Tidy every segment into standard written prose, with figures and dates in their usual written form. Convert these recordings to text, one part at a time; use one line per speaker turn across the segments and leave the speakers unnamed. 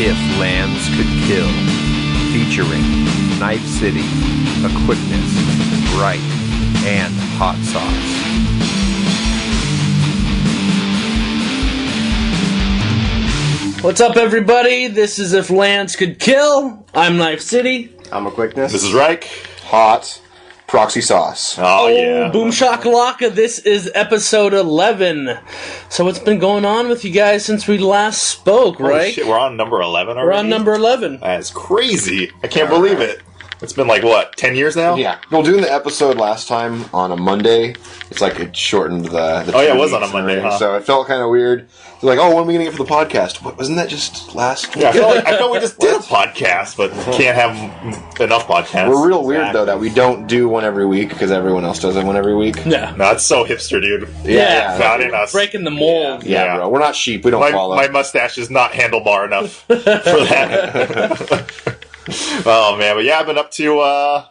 If Lands Could Kill, featuring Knife City, Equipness, Bright, and Hot Sauce.
What's up, everybody? This is If Lands Could Kill. I'm Knife City.
I'm a Quickness.
This is Reich.
Hot Proxy Sauce.
Oh yeah.
Boom shakalaka. This is episode 11. So what's been going on with you guys since we last spoke,
Holy
right?
shit, we're on number 11 already?
We're on number 11.
That's crazy. I can't believe it. It's been like, what, 10 years now?
Yeah. Well, doing the episode last time on a Monday, it's like it shortened the
Oh, yeah, it
2
was on a
weeks
Monday,
and everything,
huh?
So it felt kind of weird. They're like, oh, when are we going to get for the podcast? What, wasn't that just last week?
Yeah, I felt we just did a podcast, but can't have enough podcasts.
We're real weird, though, that we don't do one every week because everyone else does it one every week.
Yeah.
No, it's so hipster, dude.
Yeah.
Found in us.
Breaking the mold.
Yeah, bro. We're not sheep. We don't follow.
My mustache is not handlebar enough for that. Oh, man. But yeah, I've been up to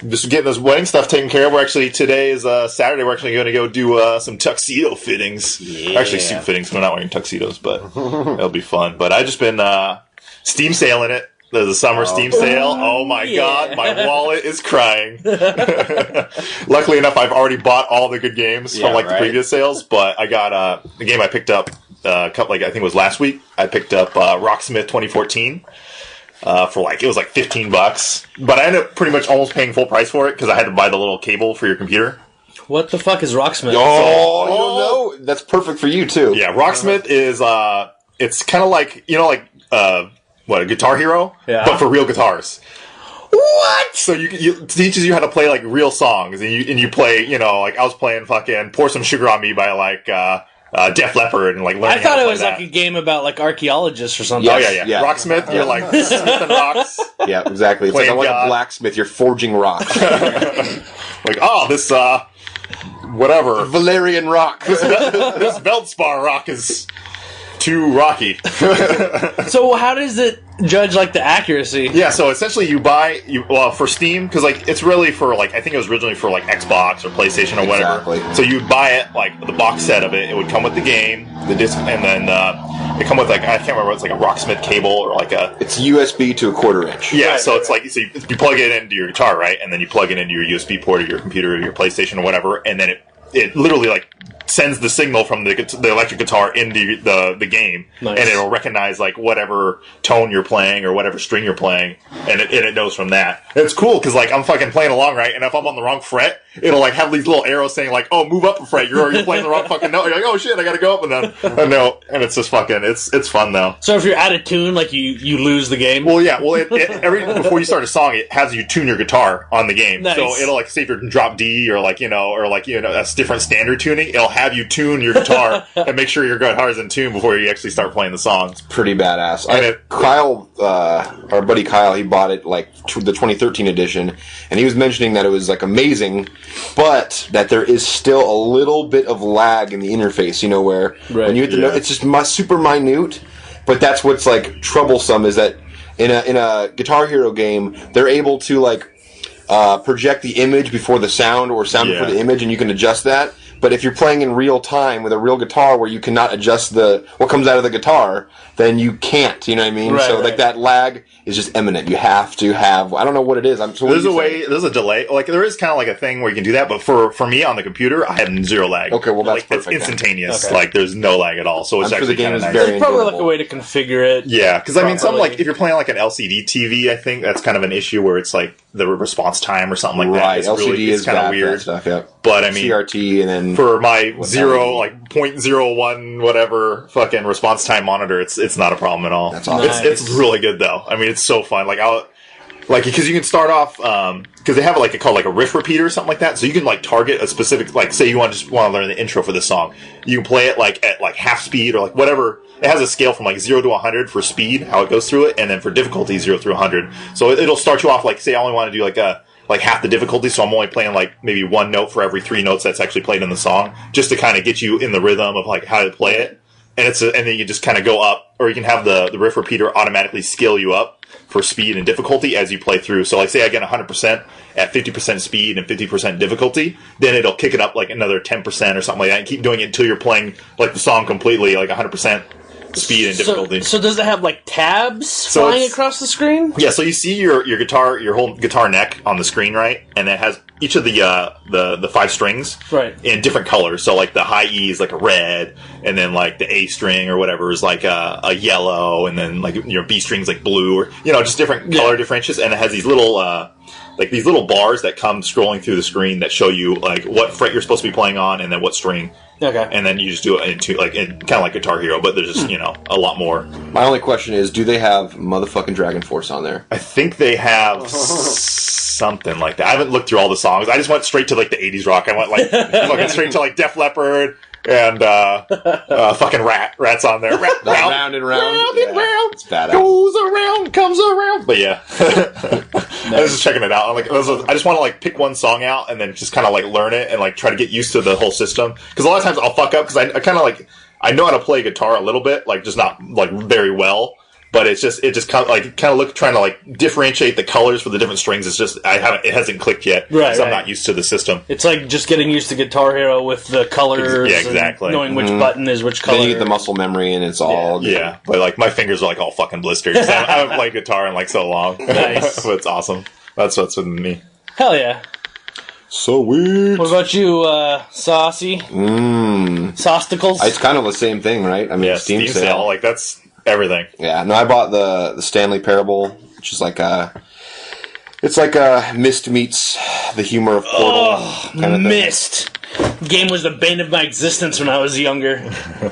just getting this wedding stuff taken care of. We're actually, today is Saturday, we're actually going to go do some tuxedo fittings.
Yeah.
Actually, suit fittings. We're not wearing tuxedos, but it'll be fun. But I've just been steam sailing it. There's a summer steam sale. Oh my god, my wallet is crying. Luckily enough, I've already bought all the good games from the previous sales, but I got the game I picked up I think it was last week. I picked up Rocksmith 2014 for it was like $15, but I ended up pretty much almost paying full price for it because I had to buy the little cable for your computer.
What the fuck is Rocksmith?
You don't know? That's perfect for you, too.
Yeah, Rocksmith is it's kind of like a Guitar Hero, but for real guitars. What? So it teaches you how to play like real songs, and you play, I was playing fucking "Pour Some Sugar on Me" by Def Leppard, and learning.
I thought
how to
it was
play
like
that.
a game about archaeologists or something.
Oh yeah. Rocksmith, you're like smithing rocks.
Yeah, exactly. It's like a blacksmith. You're forging rocks.
This whatever
Valerian rock.
this Veldspar rock is too rocky.
So how does it judge the accuracy?
Yeah, so essentially you buy for Steam, because it's really for I think it was originally for Xbox or PlayStation or whatever.
Exactly.
So you buy it the box set of it. It would come with the game, the disc, and then it come with I can't remember, it's a Rocksmith cable or
It's USB to a 1/4 inch.
Yeah, so it's so you plug it into your guitar, right, and then you plug it into your USB port of your computer or your PlayStation or whatever, and then it literally sends the signal from the electric guitar into the game,
nice.
And it'll recognize whatever tone you're playing or whatever string you're playing, and it knows from that. And it's cool because I'm fucking playing along, right, and if I'm on the wrong fret, it'll have these little arrows saying oh, move up a fret. You're playing the wrong fucking note. You're like, oh shit, I gotta go up and then a note, and it's just fucking it's fun though.
So if you're out of tune, you lose the game.
Well, yeah. Well, before you start a song, it has you tune your guitar on the game.
Nice.
So it'll say if you're drop D or that's different standard tuning. It'll have you tune your guitar and make sure your guitar is in tune before you actually start playing the song.
Pretty badass.
And
Kyle, our buddy Kyle, he bought it the 2013 edition, and he was mentioning that it was amazing, but that there is still a little bit of lag in the interface. Where when you hit the note, it's just super minute. But that's what's troublesome is that in a Guitar Hero game, they're able to project the image before the sound or sound before the image, and you can adjust that. But if you're playing in real time with a real guitar where you cannot adjust what comes out of the guitar, then you can't. You know what I mean?
Right,
so that lag is just imminent. You have to have. I don't know what it is.
There's a delay. There is kind of a thing where you can do that, but for me on the computer, I have zero lag.
Okay, well that's perfect.
It's instantaneous.
Okay.
there's no lag at all. So it's actually kind of nice.
There's probably a way to configure it.
Yeah, because if you're playing an LCD TV, I think that's kind of an issue where it's the response time or something like that.
Right, LCD is
kind of weird
stuff. Yeah,
but I mean
CRT and then
for my 0.01 whatever fucking response time monitor, it's not a problem at all.
That's awesome.
Nice.
It's really good though. I mean, it's so fun. Because you can start off because they have called a riff repeater or something like that. So you can target a specific say you want to learn the intro for this song. You can play it at half speed or whatever. It has a scale from 0 to 100 for speed, how it goes through it, and then for difficulty 0 through 100. So it'll start you off say I only want to do half the difficulty, so I'm only playing maybe one note for every 3 notes that's actually played in the song, just to kind of get you in the rhythm of how to play it. And and then you just kind of go up, or you can have the riff repeater automatically scale you up for speed and difficulty as you play through. So say I get 100% at 50% speed and 50% difficulty, then it'll kick it up another 10% or something like that, and keep doing it until you're playing the song completely 100%. speed and difficulty.
So does it have like tabs flying across the screen?
Yeah, so you see your guitar, your whole guitar neck on the screen, right? And it has each of the 5 strings in different colors. So like the high E is like a red, and then like the A string or whatever is like a yellow, and then like your B string's like blue, or just different color differentials. And it has these little these little bars that come scrolling through the screen that show you like what fret you're supposed to be playing on, and then what string. Okay. And then you just do it into kind of like Guitar Hero, but there's just a lot more.
My only question is, do they have motherfucking Dragon Force on there?
I think they have something like that. I haven't looked through all the songs. I just went straight to like the 80s rock. I went like fucking straight to like Def Leppard and fucking Rat's on there.
Round and round.
Round.
It's badass.
Goes around, comes around. But yeah. I was just checking it out. I'm like, I just want to like pick one song out and then just kind of like learn it and like try to get used to the whole system. Because a lot of times I'll fuck up because I kind of like, I know how to play guitar a little bit, like just not like very well. But it just kind of trying to like differentiate the colors for the different strings. It's just it hasn't clicked yet, right? So I'm not used to the system.
It's like just getting used to Guitar Hero with the colors,
exactly.
And knowing which button is which color.
Then you get the muscle memory, and it's all good.
But like my fingers are like all fucking blistered. I haven't played guitar in like so long.
Nice,
but it's awesome. That's what's with me.
Hell yeah.
Sweet.
What about you, Saucy? Sosticles?
It's kind of the same thing, right? I mean, Steam sale.
Like that's everything.
Yeah, no, I bought the Stanley Parable, which is like it's like Myst meets the humor of Portal kind of
Myst. Game was the bane of my existence when I was younger.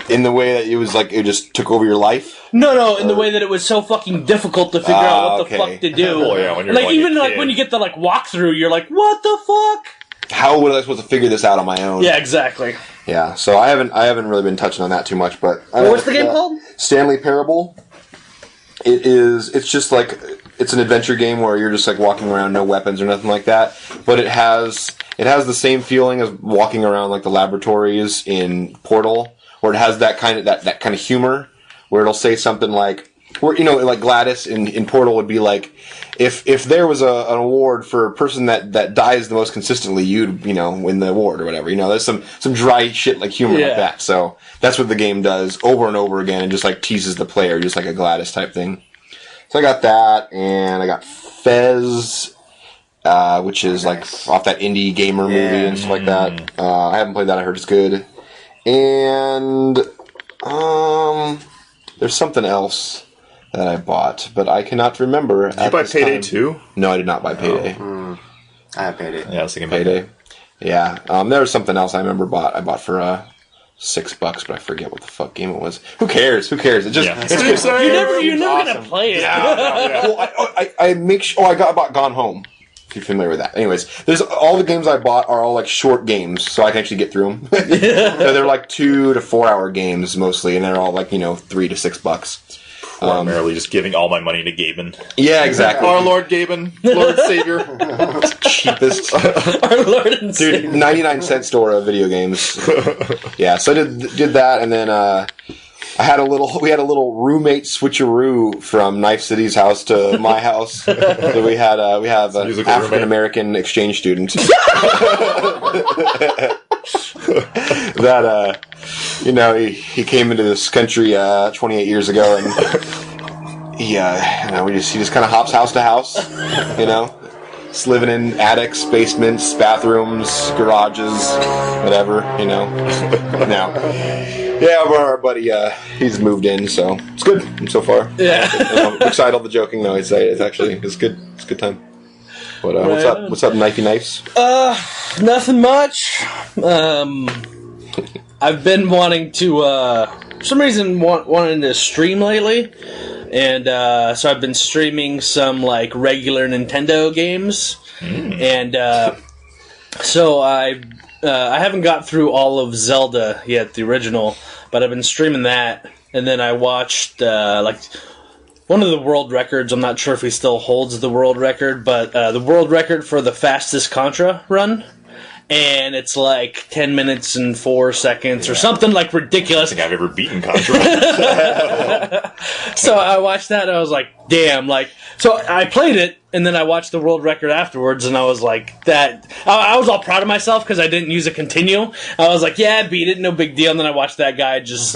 In the way that it was like it just took over your life?
No, in the way that it was so fucking difficult to figure out what the fuck to do.
Oh, yeah, when you're
like even like when you get the like walkthrough, you're like, what the fuck?
How was I supposed to figure this out on my own?
Yeah, exactly.
Yeah, so I haven't really been touching on that too much, but
what's the game called?
Stanley Parable. It's just like it's an adventure game where you're just like walking around, no weapons or nothing like that. But it has the same feeling as walking around like the laboratories in Portal, where it has that kind of humor, where it'll say something like, where like Gladys in Portal would be like, if there was an award for a person that dies the most consistently, you'd win the award or whatever. There's some dry shit like humor like that. So that's what the game does over and over again, and just like teases the player, just like a Gladys type thing. So I got that, and I got Fez, which is like off that indie gamer movie and stuff like that. I haven't played that. I heard it's good. And there's something else that I bought, but I cannot remember.
Did you buy Payday 2?
No, I did not buy Payday.
I have Payday.
Yeah, I was thinking
Payday. Yeah, there was something else I remember I bought for $6, but I forget what the fuck game it was. Who cares? It's just
you're never gonna play it.
Yeah. Well, I make sure. I bought Gone Home. If you're familiar with that. Anyways, there's all the games I bought are all like short games, so I can actually get through them. So they're like 2 to 4 hour games mostly, and they're all like $3 to $6.
Primarily just giving all my money to Gaben.
Yeah, exactly.
Our Lord Gaben, Lord Savior.
Cheapest.
Our Lord and Savior.
Dude, 99-cent store of video games. Yeah, so I did that, and then we had a little roommate switcheroo from Knife City's house to my house. So we have an African American exchange student. That he came into this country 28 years ago, and he just kind of hops house to house, just living in attics, basements, bathrooms, garages, whatever, Now, yeah, our buddy, he's moved in, so it's good so far.
Yeah.
Beside all the joking, though, it's good. It's a good time. But what's up, Knifey Knives?
Nothing much. I've been wanting to, for some reason, wanting to stream lately, and so I've been streaming some like regular Nintendo games, and so I haven't got through all of Zelda yet, the original, but I've been streaming that, and then I watched one of the world records. I'm not sure if he still holds the world record, but the world record for the fastest Contra run. and it's like 10 minutes and 4 seconds or something like ridiculous.
I don't think I've ever beaten Contra.
So I watched that and I was like, damn, like, so I played it and then I watched the world record afterwards and I was like, I was all proud of myself because I didn't use a continue. I was like, yeah, I beat it, no big deal. And then I watched that guy just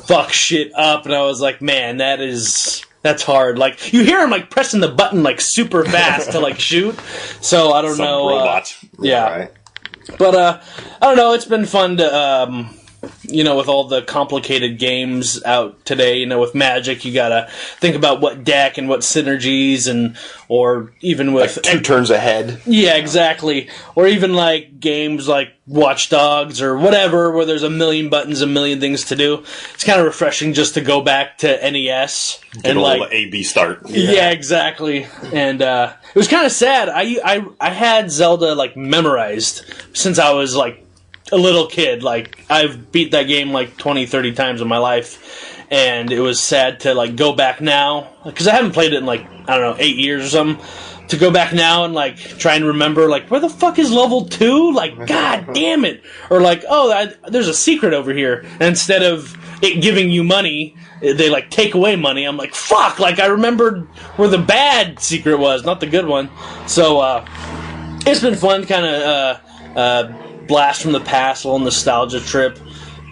fuck shit up and I was like, man, that's hard. Like, you hear him, like, pressing the button, like, super fast to, like, shoot. So, I don't know.
Robot.
Yeah.
Right.
But, I don't know. It's been fun to, with all the complicated games out today, with Magic, you gotta think about what deck and what synergies or even with...
Like 2 turns ahead.
Yeah, exactly. Or even, like, games like Watch Dogs or whatever, where there's a million buttons, a million things to do. It's kind of refreshing just to go back to NES.
Get
and
a
like,
little A-B start.
Yeah, exactly. And it was kind of sad. I had Zelda, like, memorized since I was, like, a little kid. Like, I've beat that game, like, 20, 30 times in my life. And it was sad to, like, go back now. Because I haven't played it in, like, I don't know, 8 years or something. To go back now and, like, try and remember, like, where the fuck is level 2? Like, god damn it. Or, like, there's a secret over here. And instead of it giving you money, they, like, take away money. I'm like, fuck! Like, I remembered where the bad secret was, not the good one. So, it's been fun, kind of, blast from the past, a little nostalgia trip.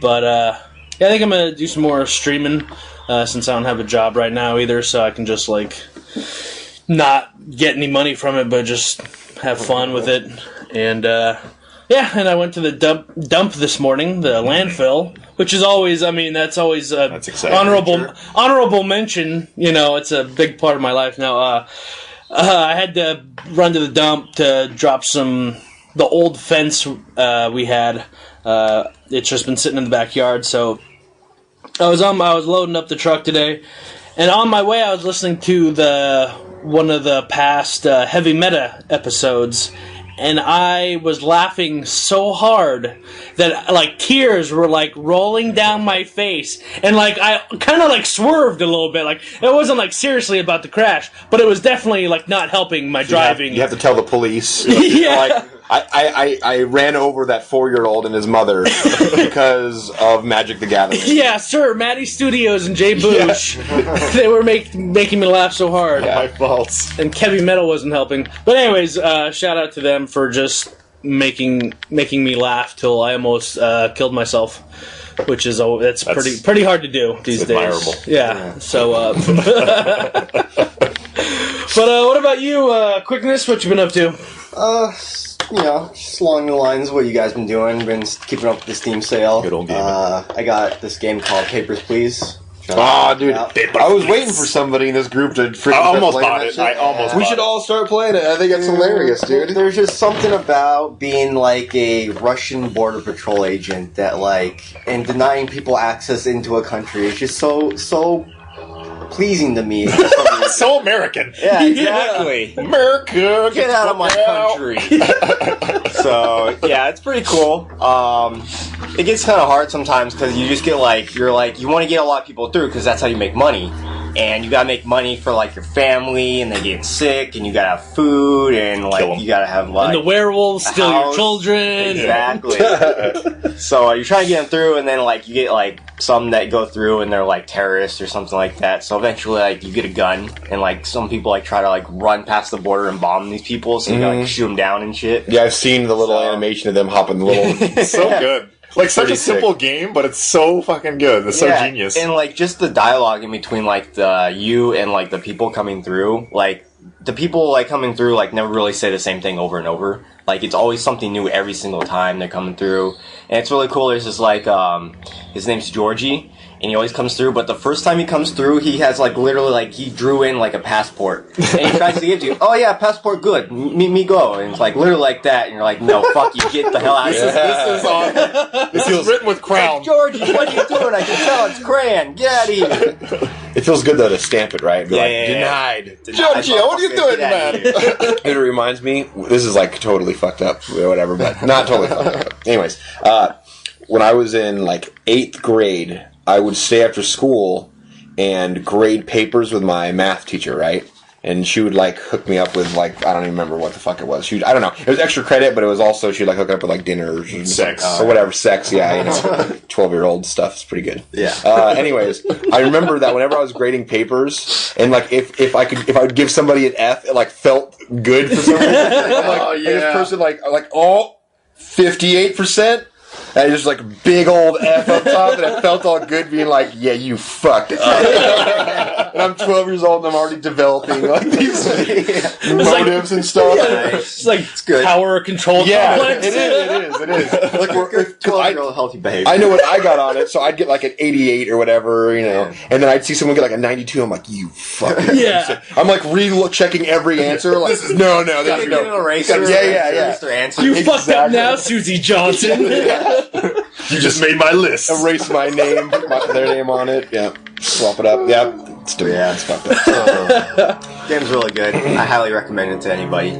But, yeah, I think I'm gonna do some more streaming, since I don't have a job right now either, so I can just, like... not get any money from it, but just have fun with it. And, and I went to the dump this morning, the landfill, which is always, that's always
That's exciting.
honorable mention. It's a big part of my life now. I had to run to the dump to drop the old fence we had. It's just been sitting in the backyard, so I was loading up the truck today, and on my way I was listening to one of the past Heavy Meta episodes, and I was laughing so hard that, like, tears were, like, rolling down my face, and, like, I kind of, like, swerved a little bit, like, it wasn't, like, seriously about the crash, but it was definitely, like, not helping my driving.
You have to tell the police.
Yeah.
Like, I ran over that 4-year-old and his mother because of Magic the Gathering.
Yeah, sir, Maddie Studios and Jay Boosh, they were making me laugh so hard.
My fault.
And Kevin Metal wasn't helping. But anyways, shout out to them for just making me laugh till I almost killed myself, which is that's pretty hard to do these days.
Admirable.
Yeah. So, but what about you, Quickness? What you been up to?
Just along the lines of what you guys been doing. Been keeping up with the Steam sale.
Good old game.
I got this game called Papers, Please.
Oh, dude.
Paper,
I was
please.
waiting for somebody in this group to freaking
I almost
start playing
bought
that
it.
shit.
I almost
We
bought
should
it.
all start playing it. I think it's hilarious, dude.
There's just something about being like a Russian border patrol agent that, like, and denying people access into a country is just so pleasing to me.
So American.
Yeah, exactly.
America,
Get out of my country. So, yeah, it's pretty cool. It gets kind of hard sometimes because you just get you want to get a lot of people through because that's how you make money. And you gotta make money for, like, your family, and they get sick, and you gotta have food, and, like, you gotta have, like...
And the werewolves steal your children.
Exactly. So you're trying to get them through, and then, like, you get, like, some that go through, and they're, like, terrorists or something like that. So eventually, like, you get a gun, and, like, some people, like, try to, like, run past the border and bomb these people, so you gotta, like, shoot them down and shit.
Yeah, I've seen the little animation of them hopping the little...
So good. Like, such
Pretty
a simple game, but it's so fucking good. It's so genius.
And, like, just the dialogue in between, like, you and, like, the people coming through, like, the people, like, coming through, like, never really say the same thing over and over. Like, it's always something new every single time they're coming through. And it's really cool. There's this, like, his name's Georgie, and he always comes through, but the first time he comes through, he has, like, literally, like, he drew in, like, a passport. And he tries to give it to you. Oh, yeah, passport, good. Me go. And it's, like, literally like that, and you're like, no, fuck you, get the hell out of here.
This is written with crown.
Hey, Georgie, what are you doing? I can tell it's crayon. Get out of here.
It feels good, though, to stamp it, right? Be like,
yeah.
denied.
Georgie, what are you doing, man?
It reminds me, this is, like, totally fucked up, or whatever, but not totally fucked up. Anyways, when I was in, like, 8th grade, I would stay after school and grade papers with my math teacher, right? and she would like hook me up with like I don't even remember what the fuck it was. I don't know. It was extra credit, but it was also she'd like hook it up with like dinner or
Sex
or whatever. Sex, yeah. 12-year-old stuff is pretty good.
Yeah.
Anyways, I remember that whenever I was grading papers, and like if I would give somebody an F, it like felt good for some reason. I'm like, and this person like 58%. And just like big old F up top, and I felt all good being like, yeah, you fucked up. And I'm 12 years old and I'm already developing like these motives and stuff.
It's like
good.
Power control complex.
It is. Like we're
12-year-old healthy behavior.
I know what I got on it, so I'd get like an 88 or whatever, you know, and then I'd see someone get like a 92. I'm like, you fucking I'm like re-checking every answer. Like, no, there's no.
An eraser.
Yeah.
You fucked up now, Susie Johnson.
You just made my list.
Erase my name, put their name on it. Yeah, swap it up. Yeah, it's stupid.
Yeah.
It's fucked up.
Game's really good. I highly recommend it to anybody. It's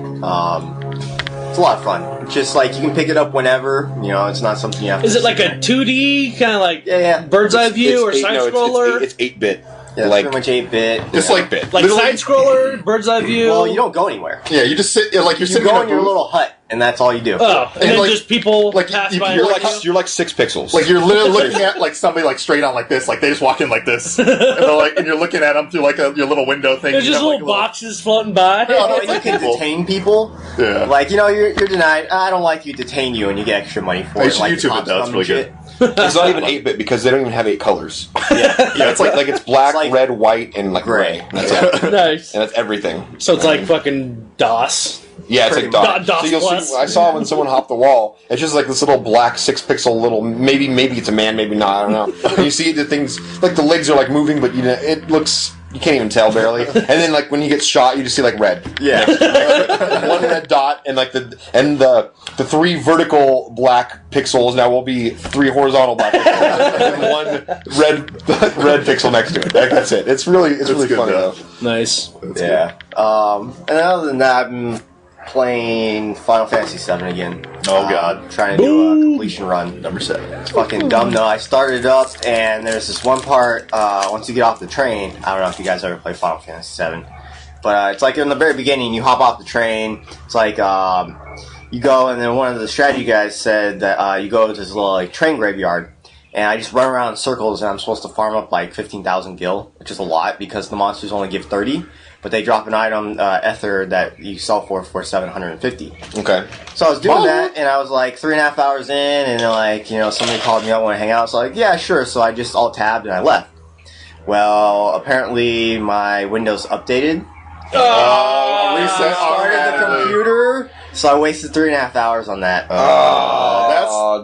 a lot of fun. Just like you can pick it up whenever. You know, it's not something you have.
Is it like a 2D kind of like bird's eye view or side scroller?
It's 8-bit.
Yeah,
like
pretty much 8-bit.
Just like bit.
Like side scroller, bird's eye view.
Well, you don't go anywhere.
Yeah, you just sit like you're
You
sitting
go
in
in your little hut, and that's all you do.
Oh, and then
like-
just people
like,
pass
you-
by.
you're
and
like-
You're like 6 pixels.
Like you're literally looking at like somebody like straight on like this, like they just walk in like this, and they're like, and you're looking at them through like your little window thing.
There's
You
just
have,
little
like,
boxes floating by.
No, no,
And you can detain people.
Yeah.
Like, you know, you're denied. I don't like you, detain you, and you get extra money for
You
it.
should
Like,
YouTube
the
it, though.
cops
It's
come
really
and
it's not even 8-bit because they don't even have 8 colors.
Yeah.
It's like it's black,
It's like-
red, white, and like gray. That's it.
Nice.
And that's everything.
So it's like fucking DOS.
Yeah, it's like dot.
DOS
So you'll
plus.
see. I saw when someone hopped the wall. It's just like this little black 6-pixel little. Maybe it's a man. Maybe not. I don't know. And you see the things like the legs are like moving, but you know it looks. You can't even tell barely. And then like when he gets shot, you just see like red.
Yeah.
One red dot and like the 3 vertical black pixels now will be 3 horizontal black pixels and 1 red pixel next to it. That's it. It's really
good,
funny
though.
though.
Nice.
Yeah. And other than that, I've been playing Final Fantasy VII again.
Oh, God.
Trying to do a completion run.
Number 7.
It's fucking dumb though. I started it up, and there's this one part, once you get off the train, I don't know if you guys ever played Final Fantasy VII, but it's like in the very beginning, you hop off the train, it's like, you go, and then one of the strategy guys said that you go to this little like train graveyard, and I just run around in circles, and I'm supposed to farm up like 15,000 gil, which is a lot, because the monsters only give 30, but they drop an item, ether, that you sell for 750.
Okay.
So I was doing that, and I was like 3.5 hours in, and then like, you know, somebody called me up, want to hang out. So like, yeah, sure. So I just alt-tabbed and I left. Well, apparently my Windows updated.
Reset
Started the
automatically.
computer, so I wasted 3.5 hours on that.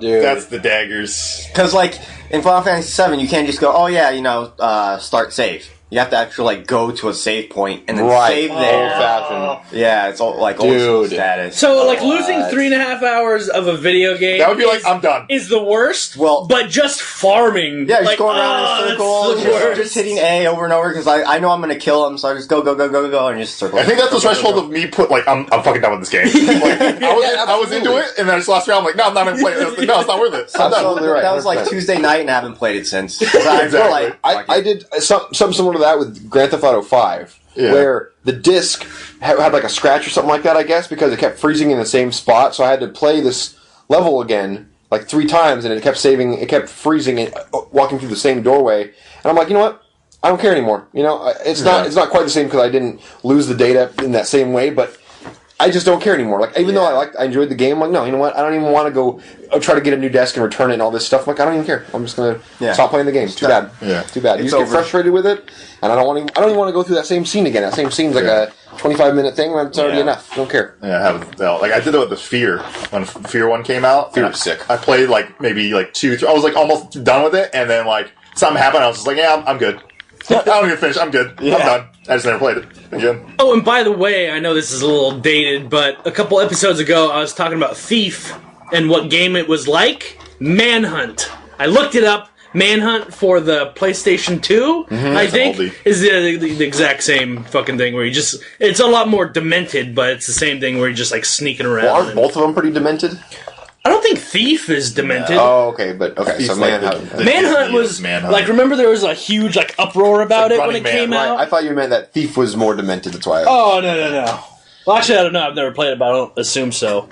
Dude.
That's the daggers.
Because like in Final Fantasy VII, you can't just go, oh yeah, you know, start save. You have to actually like go to a save point and then save there.
Old-fashioned.
Yeah, it's all like
Dude.
old school status.
So like losing 3.5 hours of a video game.
That would be like, I'm done.
Is the worst.
Well-
but just farming.
Yeah, just
like,
going around in circles,
that's the worst.
just hitting A over and over because I know I'm gonna kill him, so I just go, and just circle.
I think that's the threshold of me put like I'm fucking done with this game. Like, I was into it, and then I just lost round. I'm like, no, I'm not gonna play it. Like, no, it's not worth it. I'm done.
Absolutely right.
That was like
100%.
Tuesday night, and I haven't played it since. I feel like
I did something similar to that with Grand Theft Auto 5, where the disc had like a scratch or something like that, I guess, because it kept freezing in the same spot, so I had to play this level again like 3 times, and it kept freezing and walking through the same doorway, and I'm like, you know what? I don't care anymore. You know, it's not quite the same because I didn't lose the data in that same way, but I just don't care anymore. Like, even though I enjoyed the game, I'm like, no, you know what? I don't even want to go try to get a new desk and return it and all this stuff. I'm like, I don't even care. I'm just gonna stop playing the game. Too bad.
Yeah.
Too bad. You
It's
just get
over.
frustrated with it, and I don't even want to go through that same scene again. That same scene's like a 25-minute thing. And it's already enough. Don't care.
Yeah, I haven't. Like I did it with the Fear when Fear 1 came out.
Fear
and
was sick.
I played like maybe like 2, 3. I was like almost done with it, and then like something happened. I was just like, yeah, I'm good. I don't even finish. I'm good. I'm done. I just never played it again.
Oh, and by the way, I know this is a little dated, but a couple episodes ago I was talking about Thief and what game it was like. Manhunt. I looked it up. Manhunt for the PlayStation 2, I think,
oldie.
is the exact same fucking thing where you just... It's a lot more demented, but it's the same thing where you're just like sneaking around.
Well, aren't both of them pretty demented?
I don't think Thief is demented.
Oh, okay, but okay. So Manhunt.
Manhunt was
Manhunt.
like, remember there was a huge like uproar about it when
Running
it
Man,
came
Right,
out.
I thought you meant that Thief was more demented. That's why.
Oh no. Well, actually, I don't know. I've never played it, but I don't assume so.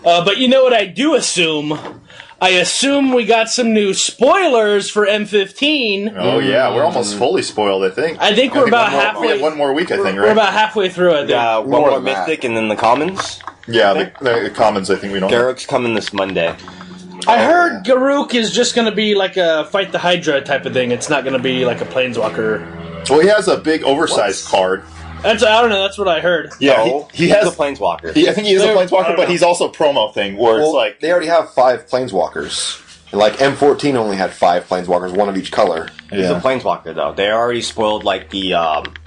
But you know what I do assume? I assume we got some new spoilers for M15.
Oh yeah, we're almost fully spoiled. I think.
I think we're about
We
halfway.
have one more week. I think. Right.
We're about halfway through. I think.
One
More
more
than that.
Mythic and then the Commons.
Yeah, the commons. I think we don't.
Garruk's coming this Monday.
I heard Garruk is just going to be like a fight the Hydra type of thing. It's not going to be like a Planeswalker.
Well, he has a big oversized card.
I don't know. That's what I heard.
Yeah,
No,
he
he's
has.
a Planeswalker.
I think he is a
I don't
planeswalker, but
know.
he's also promo thing where it's
Well,
like
they already have 5 Planeswalkers. And like M14 only had 5 Planeswalkers, one of each color.
He's a Planeswalker, though. They already spoiled, like, the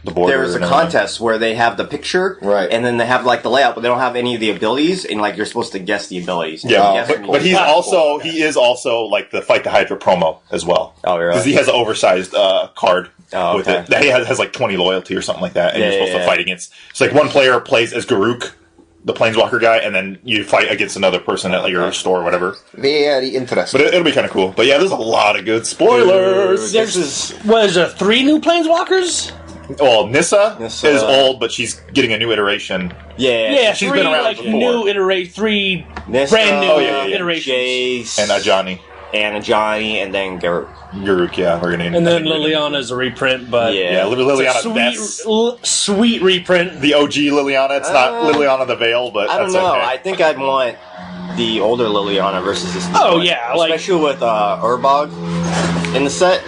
border
there was a
and everything.
contest where they have the picture,
Right.
and then they have, like, the layout, but they don't have any of the abilities, and, like, you're supposed to guess the abilities.
Yeah,
Oh,
Guess
but-
them.
but he is also like the Fight the Hydra promo as well.
Oh, really?
Because he has an oversized card
Oh,
with
okay.
it that he has like 20 loyalty or something like that, and
Yeah,
you're supposed
yeah,
to
yeah.
fight against. It's like one player plays as Garruk, the Planeswalker guy, and then you fight against another person at like your store or whatever.
Very interesting.
But it'll be kind of cool. But yeah, there's a lot of good spoilers.
There's what is there 3 new Planeswalkers?
Well, Nissa
Nissa.
is old, but she's getting a new iteration.
Yeah,
she's
3
been around
like
before.
new iterate 3
Nissa,
brand new
yeah.
iterations.
Jace,
And Ajani.
and Johnny, and then Garruk.
Garruk, yeah. We're gonna
And then Liliana's a reprint, but
Yeah,
Yeah.
Liliana, that's
sweet reprint.
the OG Liliana. It's not Liliana the Veil, but
I don't
that's
know.
okay.
I think I'd want the older Liliana versus this new
Oh,
one.
yeah, like-
especially with Urbog in the set,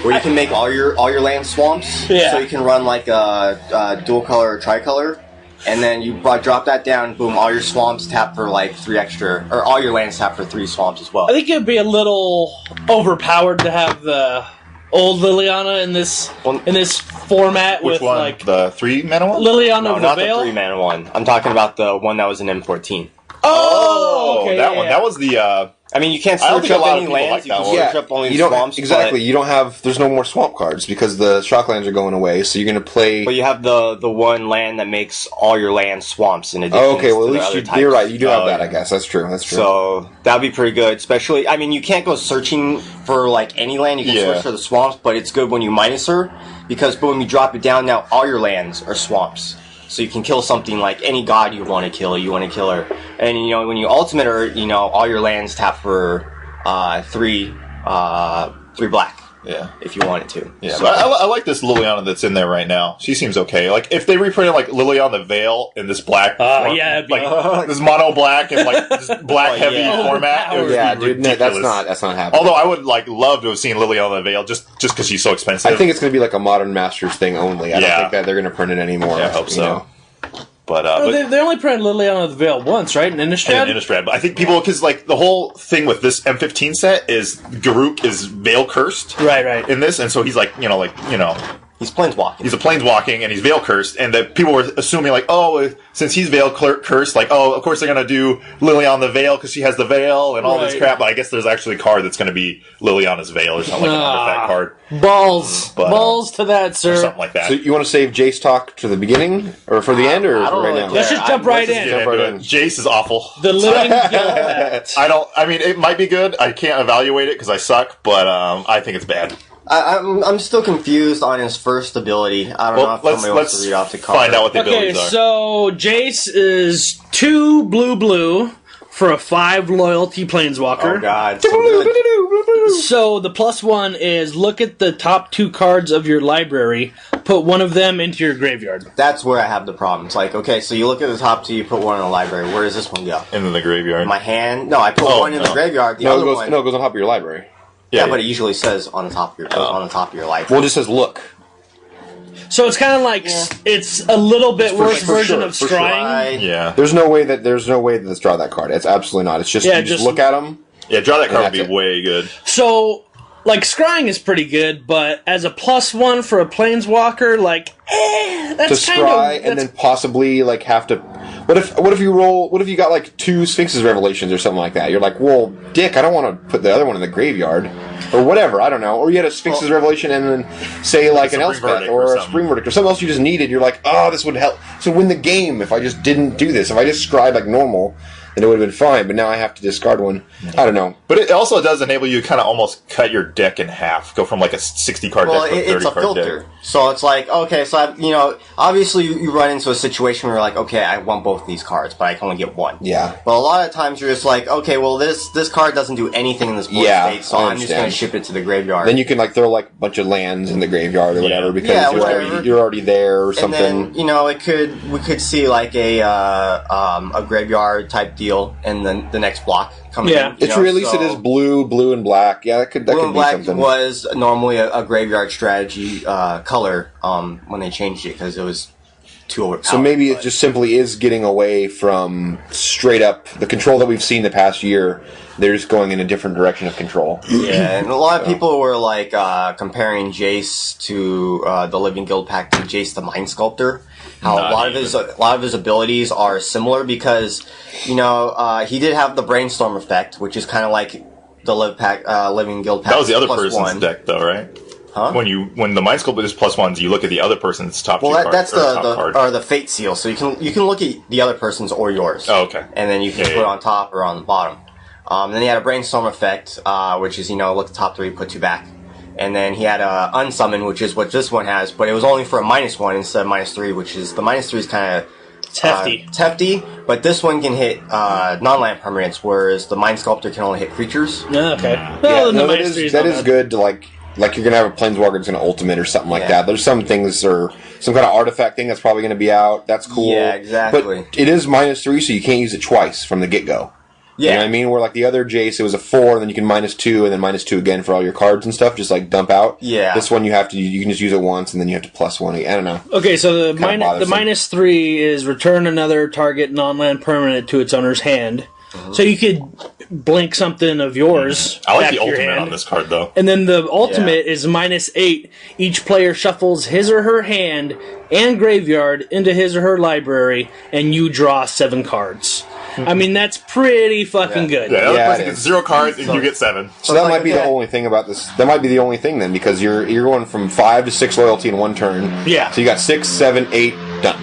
where you can make all your land swamps.
Yeah.
So you can run like a dual color or tricolor, and then you drop that down. Boom! All your swamps tap for like 3 extra, or all your lands tap for 3 swamps as well.
I think it'd be a little overpowered to have the old Liliana in this format
Which
with
one?
like
The 3 mana one?
Liliana
No,
of
not
the
the
Veil.
3-mana one. I'm talking about the one that was in M14.
Oh, okay,
that
yeah,
one.
yeah.
That was the.
I mean, you can't
I don't
search
think a
up
lot of
any
people
lands.
like
You
that
can
one.
search up only
you don't
swamps.
exactly. You don't have. There's no more swamp cards because the shocklands are going away. So you're going to play.
But you have the one land that makes all your lands swamps in addition.
Oh, okay. Well,
to
at
the
least
other
you're
types.
right. You do have
Oh,
that.
yeah.
I guess that's true. That's true.
So that'd be pretty good. Especially, I mean, you can't go searching for like any land. You can
Yeah.
search for the swamps, but it's good when you minus her because boom, you drop it down. Now all your lands are swamps, so you can kill something like any god you want to kill. You want to kill her, and you know when you ultimate her, you know all your lands tap for 3 black
Yeah.
if you wanted to.
Yeah,
So-
but I like this Liliana that's in there right now. She seems okay. Like if they reprinted like Liliana the Veil in this black,
yeah, it'd be-
like this mono black and like this black heavy
yeah.
format. It would
yeah,
be
dude. No,
ridiculous.
that's not happening.
Although I would like love to have seen Liliana the Veil just because she's so expensive.
I think it's going to be like a Modern Masters thing only. I don't
Yeah.
think that they're going to print it anymore.
Yeah, I hope
you
so.
know.
but
They only printed Liliana of the Veil once, right? In Innistrad?
in Innistrad. But I think people because like the whole thing with this M15 set is Garruk is Veil cursed
Right.
in this, and so he's like
he's planeswalking.
he's a planeswalking and he's Veil cursed, and that people were assuming like, oh, since he's Veil cursed, like, oh, of course they're gonna do Liliana the Veil because she has the Veil and all this
Right.
crap. But I guess there's actually a card that's gonna be Liliana's Veil or something like an artifact card
Balls.
But,
Balls to that,
or
sir.
something like that.
So you want to save Jace talk to the beginning or for the end or
I don't
right
really
now?
care.
Let's just jump right in.
Yeah,
Jump right
but
in.
Jace is awful.
The living Gilbat.
I mean, it might be good. I can't evaluate it because I suck, but I think it's bad.
I'm still confused on his first ability. I don't know
Well,
if somebody wants
let's
to read off the card.
find out what the
Okay,
abilities are.
so Jace is 2 blue for a 5 loyalty planeswalker.
Oh god. So good.
So the +1 is look at the top 2 cards of your library, put one of them into your graveyard.
That's where I have the problem. It's like, okay, so you look at the top 2, you put one in the library. Where does this one go?
And then the graveyard.
My hand? No, I put
Oh,
one in the
no.
graveyard. The
No,
other
it goes,
one.
no, it goes on top of your library.
Yeah, but it usually says on the top of your on the top of your library.
Well, it just says look.
So it's kind of like it's a little bit worse
for
version
sure,
of
for sure.
scrying.
yeah.
There's no way that let's draw that card. It's absolutely not. It's just
Yeah,
you just
just-
look at them.
Yeah, draw that card would
that's
be
it.
way good.
So, like, scrying is pretty good, but as a +1 for a planeswalker, like,
To
that's kind
scry
of...
and then possibly like have to. What if you got like 2 Sphinx's Revelations or something like that? You're like, well, dick, I don't want to put the other one in the graveyard or whatever. I don't know. Or you had a Sphinx's Revelation and then say like an
Spring
Elspeth
Verdict
or
or
a
something.
Spring Verdict or something else you just needed. You're like, oh, this would help to win the game if I just didn't do this. If I just scribe like normal, then it would have been fine. But now I have to discard one. I don't know.
But it also does enable you to kind of almost cut your deck in half. Go from like a 60 card deck to a 30
it's a
card
filter.
deck.
So it's like, okay, so obviously you run into a situation where you're like, okay, I want both these cards, but I can only get one.
Yeah.
But a lot of times you're just like, okay, well this card doesn't do anything in this board state, so I'm just going to ship it to the graveyard.
Then you can like throw like a bunch of lands in the graveyard or whatever because you're already there or something.
And then, we could see like a graveyard type deal in the next block coming in.
It's released it as blue and black. Yeah, that could
blue and
be
black
something.
Was normally a graveyard strategy color when they changed it because it was too overpowered.
So maybe it just simply is getting away from straight up the control that we've seen the past year. They're just going in a different direction of control.
Yeah, and a lot of people were like comparing Jace to the Living Guild Pact to Jace the Mind Sculptor. How a lot of his abilities are similar because he did have the Brainstorm effect, which is kind of like the Living Guild Pact.
That was the other person's
one.
deck, though, right?
Huh?
When the Mind Sculptor is +1s, you look at the other person's top two cards.
That's
card.
the Fate Seal. So you can look at the other person's or yours.
Oh, okay.
And then you can put it on top or on the bottom. Then he had a Brainstorm effect, which is look at the top 3, put 2 back. And then he had a Unsummon, which is what this one has, but it was only for a -1 instead of -3, which is the -3 is kind of
hefty.
It's hefty, but this one can hit non-land permanents, whereas the Mind Sculptor can only hit creatures.
Okay. Well,
that is good to like you're going to have a Planeswalker that's going to ultimate or something like that. There's some things or some kind of artifact thing that's probably going to be out. That's cool.
Yeah, exactly.
But it is -3, so you can't use it twice from the get-go.
Yeah.
You know what I mean? Where like the other Jace, it was a 4, and then you can -2, and then -2 again for all your cards and stuff, just like dump out.
Yeah.
This one you can just use it once, and then you have to +1 again. I don't know.
Okay, so the
bothersome.
-3 is return another target non-land permanent to its owner's hand. So you could blink something of yours.
I like
back
the
to your
ultimate
hand.
on this card, though.
And then the ultimate is -8. Each player shuffles his or her hand and graveyard into his or her library, and you draw 7 cards. I mean, that's pretty fucking good.
Yeah, the other
Yeah,
person
it
gets
is.
0 cards, and you get 7.
So that might be the only thing about this. That might be the only thing then, because you're going from 5 to 6 loyalty in one turn.
Yeah.
So you got 6, 7, 8 done.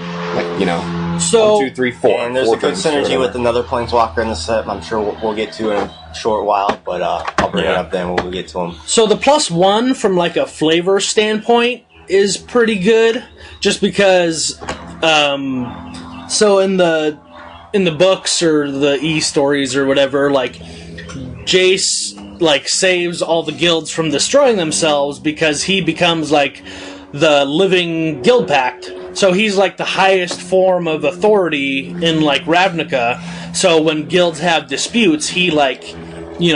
So
1, 2, 3, 4.
And there's a good synergy with another Planeswalker in the set. I'm sure we'll get to in a short while, but I'll bring it up then when we get to him.
So the +1 from like a flavor standpoint is pretty good, just because. So in the books or the e-stories or whatever, like Jace like saves all the guilds from destroying themselves because he becomes like the living guild pact. So he's like the highest form of authority in like Ravnica. So when guilds have disputes, he like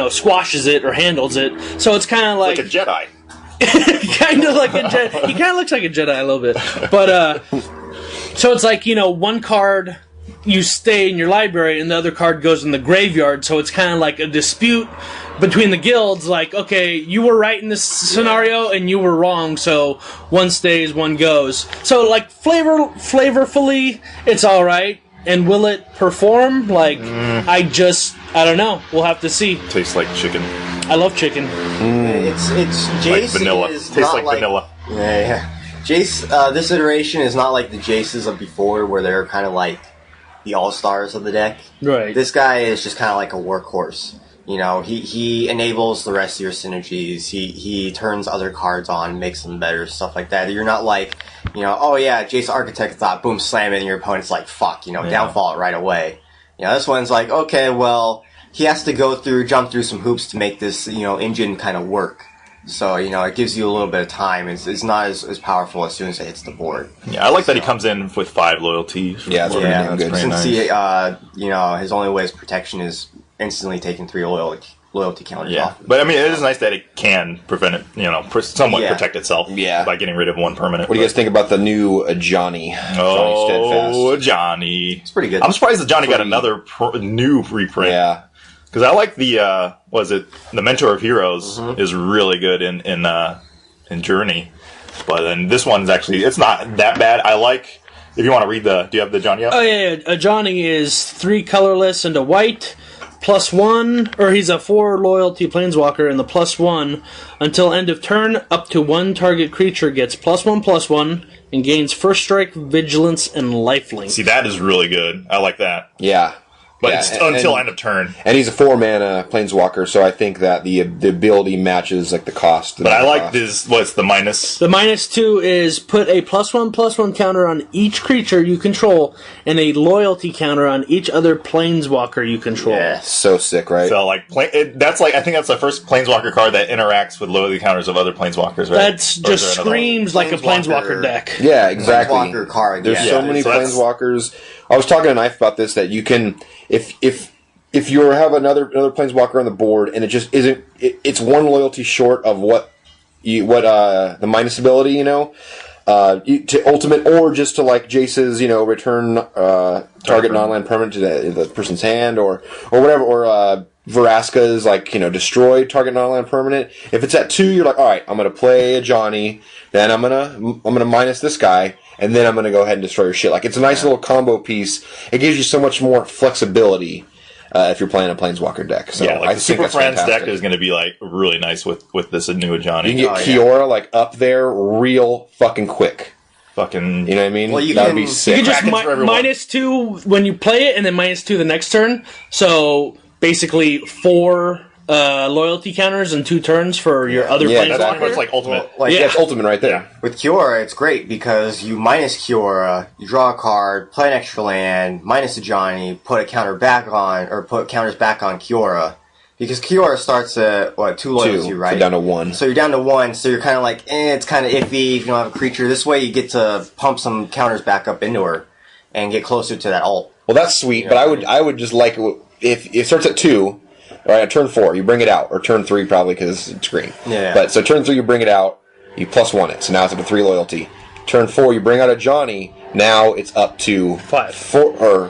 squashes it or handles it. So it's kind of
Like a Jedi.
kind of like a Jedi. He kind of looks like a Jedi a little bit. But, so it's like, one card you stay in your library and the other card goes in the graveyard. So it's kind of like a dispute between the guilds. Like, okay, you were right in this scenario and you were wrong. So one stays, one goes. So like flavorfully, it's all right. And will it perform? Like, I don't know. We'll have to see.
Tastes like chicken.
I love chicken.
It's Jace
Like vanilla.
is
Tastes
not
like vanilla.
Yeah. Jace, this iteration is not like the Jaces of before, where they're kind of like the all-stars of the deck.
Right.
This guy is just kind of like a workhorse. He enables the rest of your synergies. He turns other cards on, makes them better, stuff like that. You're not like, oh yeah, Jace Architect thought, boom, slam it, and your opponent's like, fuck, downfall it right away. This one's like, okay, well, he has to jump through some hoops to make this, engine kind of work. So, it gives you a little bit of time. It's not as powerful as soon as it hits the board.
Yeah, I like that he comes in with 5 loyalty.
Yeah, that's pretty damn good.
Since his only way is protection is instantly taking 3 loyalty counters off.
But I mean, it is nice that it can prevent it, somewhat protect itself
Yeah.
by getting rid of 1 permanent.
What do you guys think about the new Johnny?
Oh,
Steadfast.
Johnny.
It's pretty good.
I'm surprised that Johnny got another new reprint.
Yeah.
Because I like the, the Mentor of Heroes is really good in Journey. But then this one's actually, it's not that bad. I like, if you want to read do you have the Johnny up?
Oh, yeah. A Johnny is 3 colorless and a white, +1, or he's a 4 loyalty planeswalker, and the +1 until end of turn, up to 1 target creature gets +1/+1 and gains first strike, vigilance, and lifelink.
See, that is really good. I like that.
Yeah.
But
Yeah,
it's until end of turn.
And he's a 4-mana planeswalker, so I think that the ability matches like the cost.
But I like this. What's the minus?
The -2 is put a +1/+1 counter on each creature you control, and a loyalty counter on each other planeswalker you control.
Yeah.
So sick, right?
So like that's like I think that's the first planeswalker card that interacts with loyalty counters of other planeswalkers, right?
That's
Or is
just
there another one?
screams like a planeswalker deck.
Yeah, exactly.
Planeswalker card.
There's
yeah.
so many
So that's-
planeswalkers. I was talking to Knife about this, that you can, if you have another planeswalker on the board and it just isn't, it's one loyalty short of the minus ability, to ultimate, or just to like Jace's, return target non-land permanent to the person's hand, or whatever, or Vraska's like destroy target non-land permanent. If it's at 2, you're like, all right, I'm gonna play a Johnny, then I'm gonna minus this guy, and then I'm gonna go ahead and destroy your shit. Like, it's a nice little combo piece. It gives you so much more flexibility if you're playing a planeswalker deck. So
Yeah, like
I
the
think
Super
that's
Friends
fantastic.
deck is going to be like really nice with this new Johnny.
You can get Kiora like up there real fucking quick.
Fucking,
You know what I mean?
Well, you
that would
can-
be
You
sick.
can just
Krakens for everyone.
-2 when you play it, and then -2 the next turn. So basically 4 loyalty counters in 2 turns for your other
Yeah,
planeswalker.
that's pretty much like ultimate.
Like,
Yeah, it's ultimate right there.
with Kiora, it's great because you minus Kiora, you draw a card, play an extra land, minus a Johnny, put a counter back on, or put counters back on Kiora. Because Kiora starts at, 2 loyalty,
2,
right?
so down to 1.
So you're down to 1, so you're kind of like, it's kind of iffy if you don't have a creature. This way you get to pump some counters back up into her and get closer to that ult.
Well, that's sweet, but I would just like if it starts at 2, right, at turn 4, you bring it out, or turn 3 probably because it's green.
Yeah.
But so turn 3, you bring it out, you +1 it, so now it's up to 3 loyalty. Turn 4, you bring out a Johnny, now it's up to
5.
4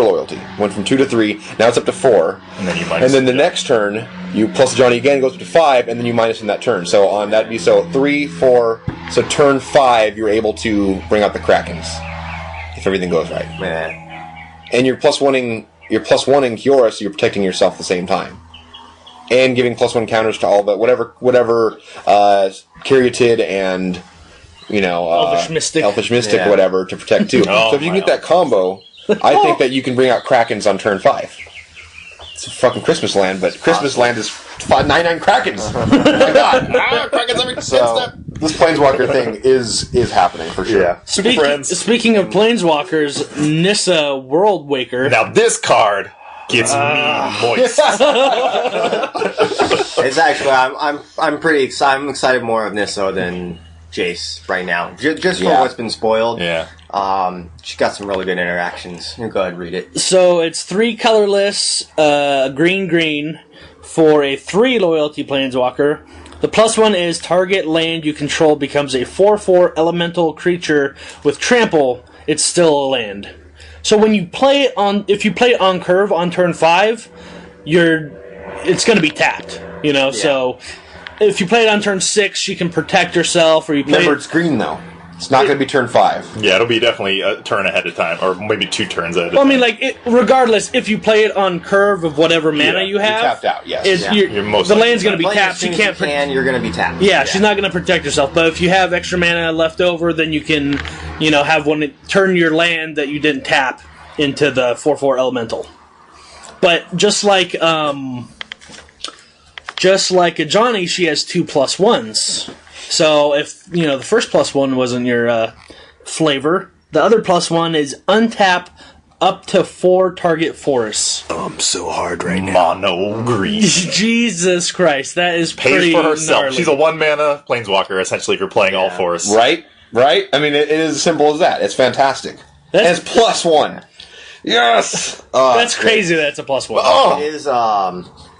loyalty. Went from 2 to 3, now it's up to 4.
And then you minus.
And then the next turn, you plus Johnny again, goes up to 5, and then you minus in that turn. So on that'd be 3, 4. So turn 5, you're able to bring out the Krakens if everything goes right.
Man.
And you're +1ing Kiora, so you're protecting yourself at the same time, and giving +1 counters to all the whatever Caryatid and Elfish Mystic,
Yeah.
whatever, to protect too.
Oh,
So if you
my
get that combo, I think that you can bring out Krakens on turn 5. It's a fucking Christmas land, but Christmas land is 99 Krakens. Oh my god! Krakens every step. This Planeswalker thing is happening for sure.
Yeah. Super Friends.
Speaking of planeswalkers, Nissa World Waker.
Now this card gets me moist.
It's actually, I'm pretty excited. I'm excited more of Nisso than Jace right now. Just for
Yeah.
what's been spoiled.
Yeah.
She got some really good interactions. You go ahead and read it.
So it's 3 colorless, green, for a 3 loyalty planeswalker. The +1 is target land you control becomes a 4/4 elemental creature with trample. It's still a land. So when you play it if you play it on curve on turn 5, it's going to be tapped. So if you play it on turn 6, you can protect yourself, or you play
Remember,
it,
it's green though. It's not going to be turn 5.
Yeah, it'll be definitely a turn ahead of time, or maybe 2 turns ahead of
Well, I
time.
mean, regardless, if you play it on curve of whatever mana
Yeah,
you
You're
have,
tapped out, yes.
it's-
Yeah.
You're most
the
likely
land's going to be
Play
tapped.
as soon
She
as
can't.
you can, you're going to be tapped.
Yeah, she's not going to protect herself. But if you have extra mana left over, then you can, have turn your land that you didn't tap into the 4/4 elemental. But just like a Johnny, she has 2 +1s. So if the first +1 wasn't your flavor, the other +1 is untap up to 4 target forests.
I'm so hard right
Mono green.
Jesus Christ, that is
Pays
pretty
for herself.
gnarly.
She's a 1-mana planeswalker, essentially, if you're playing all forests.
Right? I mean, it is as simple as that. It's fantastic.
That's-
and it's +1. Yes!
That's crazy. That's a +1.
Oh!
It is, I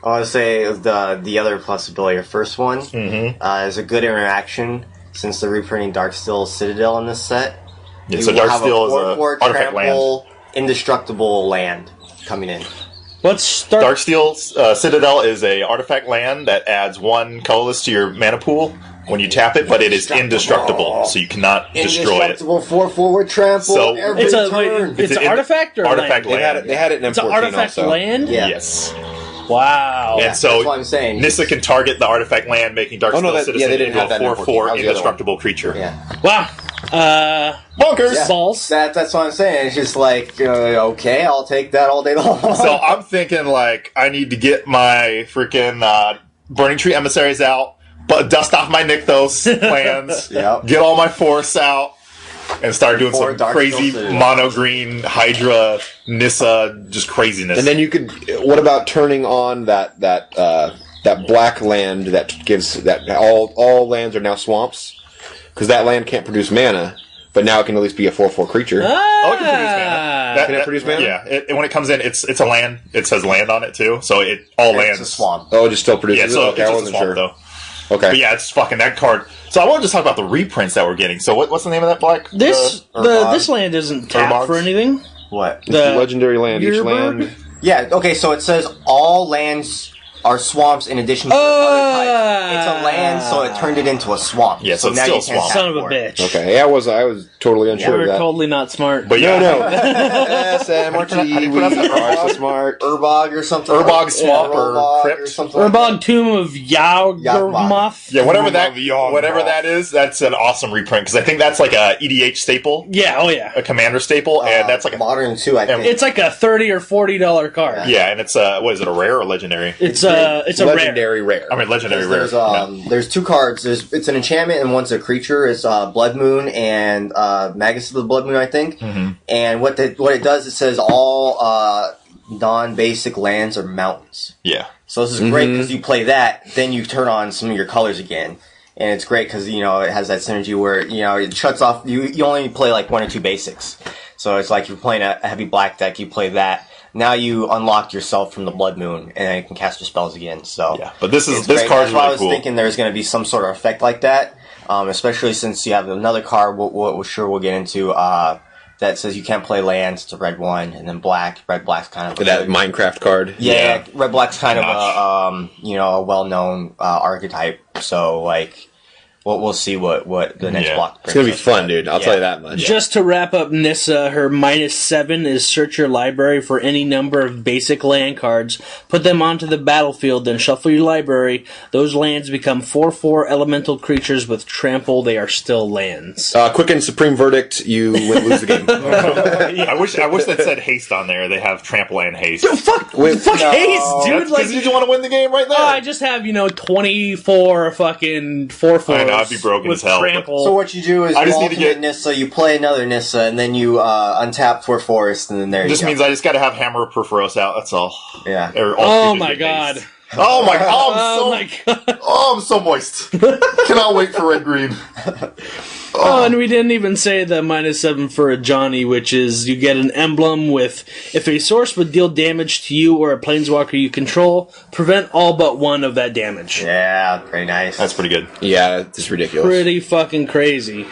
want to say the other plus ability, your first one, is a good interaction since they're reprinting Darksteel Citadel in this set.
Yeah,
You
so
will have
Darksteel is
4/4
an artifact land.
trample, indestructible land coming in.
Let's start.
Darksteel Citadel is a artifact land that adds 1 colorless to your mana pool when you tap it, but it is indestructible, so you cannot destroy it.
Indestructible 4/4 trample
So-
every
It's
turn.
it's an artifact or
artifact
land?
land.
They had it in
It's an
M14
artifact
also.
land.
Yeah.
Yes.
Wow.
And so
that's what I'm saying.
Nissa can target the artifact land, making Darksteel
Oh, no,
Citizen
they didn't
into
have
a
that in
4/4
M14. That was the other
indestructible creature.
Yeah.
Wow.
Bonkers.
Yeah.
Balls.
That's what I'm saying. It's just like, okay, I'll take that all day long.
So I'm thinking, like, I need to get my freaking Burning Tree emissaries out, but dust off my Nykthos plans,
Yep.
get all my Force out, and start doing
Before
some
Dark
crazy
Souls.
mono green Hydra Nissa just craziness.
And then you could. What about turning on that black land that gives that all lands are now swamps, because that land can't produce mana, but now it can at least be a 4/4 creature.
Oh, it can produce mana.
Can it produce mana?
Yeah, when it comes in, it's a land. It says land on it too, so it all lands.
It's a swamp.
Oh, it just still produces.
Yeah, so
it? Okay,
it's
I
just a
wasn't
swamp
sure.
though.
Okay.
But yeah, it's fucking that card. So I want to just talk about the reprints that we're getting. So what's the name of that black?
This
Urbog.
this land isn't tapped
Urbogs?
for anything.
What?
It's a legendary land. Each
Yurburg?
land.
Yeah, okay, so it says all lands are swamps in addition to the other types. It's a land, so it turned it into a swamp.
Yeah, so it's
now
still
you
a
can't
swamp.
tap
Son of a
for it.
bitch.
Okay, yeah, I was totally unsure
We're
of that.
totally not smart.
But yeah,
No. SMRT,
How do you
we
pronounce it?
are so smart.
Urbog or something.
Urbog Swamp or
Urbog
Crypt.
or something. like
Urbog Tomb of Yawgmoth.
Yeah, whatever that is, that's an awesome reprint because I think that's like a EDH staple,
Yeah, oh yeah.
a commander staple,
that.
and that's like
Modern 2, I think.
It's like a $30 or $40 card.
yeah, and it's what is it, a rare or legendary?
It's a rare.
Legendary rare.
I mean, legendary rare.
There's two cards. It's an enchantment and one's a creature. It's Blood Moon and Magus of the Blood Moon, I think.
Mm-hmm.
And what it does, it says all non-basic lands are mountains.
Yeah.
So this is great because you play that, then you turn on some of your colors again. And it's great because, it has that synergy where, it shuts off, you only play like one or two basics. So it's like you're playing a heavy black deck, you play that. Now you unlock yourself from the Blood Moon, and then you can cast your spells again. So
Yeah, but this
it's
card's
great. That's why I
really
was
cool.
thinking there's going to be some sort of effect like that, especially since you have another card, we'll get into, that says you can't play lands. It's a red one, and then black. Red black's kind of
That Minecraft card.
yeah, red black's kind of
Notch.
a well-known archetype. So like, we'll see what the next
Yeah.
block.
It's gonna be
brings us.
fun, dude. I'll
Yeah.
tell you that much.
Just to wrap up Nissa, her -7 is search your library for any number of basic land cards, put them onto the battlefield, then shuffle your library. Those lands become 4/4 elemental creatures with trample. They are still lands.
Quick and supreme verdict: you lose the game.
I wish that said haste on there. They have trample and haste.
Fuck
Wait,
haste, dude!
Because
Like,
you want to win the game right there.
I just have 24 fucking 4/4s.
I know, I'd be broken
with
as hell, but-
Trample.
So what you do is
I just
you
need to
ultimate
get-
Nissa, you play another Nissa, and then you untap for Forest, and then there
This
you go.
means I just got to have Hammer of Perforos out. That's all.
Yeah.
Or
Oh
all
my
haste.
god!
Oh my!
Oh my god!
I'm so moist. Cannot wait for red green.
Oh, and we didn't even say the -7 for a Johnny, which is you get an emblem with if a source would deal damage to you or a planeswalker you control, prevent all but one of that damage.
Yeah, pretty nice.
That's pretty good.
Yeah, it's ridiculous.
Pretty fucking crazy.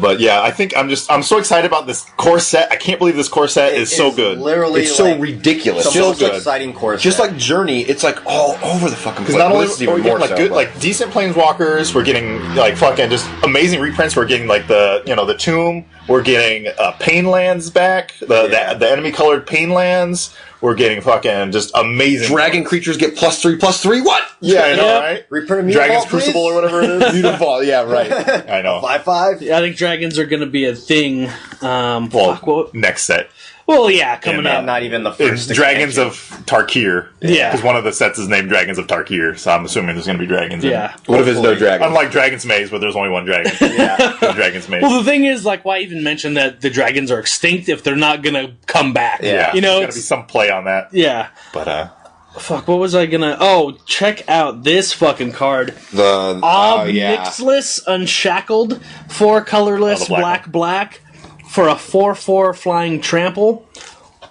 But yeah, I think I'm so excited about this core set. I can't believe this core set is so good.
Literally,
It's so
like,
ridiculous.
the
Just
most
good.
exciting course.
Just like Journey, it's like all over the fucking place.
Because not only
This is
are
even
we getting
more
like
so,
good,
but-
like decent planeswalkers, we're getting like fucking just amazing reprints. We're getting like the Tomb. We're getting Pain Lands back. The enemy colored Pain Lands. We're getting fucking just amazing
Dragon creatures get +3/+3. What?
Yeah, I know,
Yep.
right?
Reprint a
Dragon's
Mutavault,
Crucible
please?
or whatever it is.
Beautiful. Yeah, right.
I know.
5/5.
I think dragons are going to be a thing.
Well,
Fuck, what?
next set.
Well, yeah, coming
And,
up.
Not even the
It's
first.
Dragons
expansion.
of Tarkir.
Yeah.
Because one of the sets is named Dragons of Tarkir, so I'm assuming there's going to be dragons in it.
Yeah.
What if there's no dragon?
Unlike Dragon's Maze, where there's only one dragon.
Yeah.
The Dragon's Maze.
Well, the thing is, like, why even mention that the dragons are extinct if they're not going to come back?
yeah.
You know,
there's going to
it's,
be some play on that.
yeah.
But,
Fuck, what was I gonna... Oh, check out this fucking card.
The
Obnixless Unshackled, 4 colorless,
Oh, the black
black, for a 4/4 flying trample.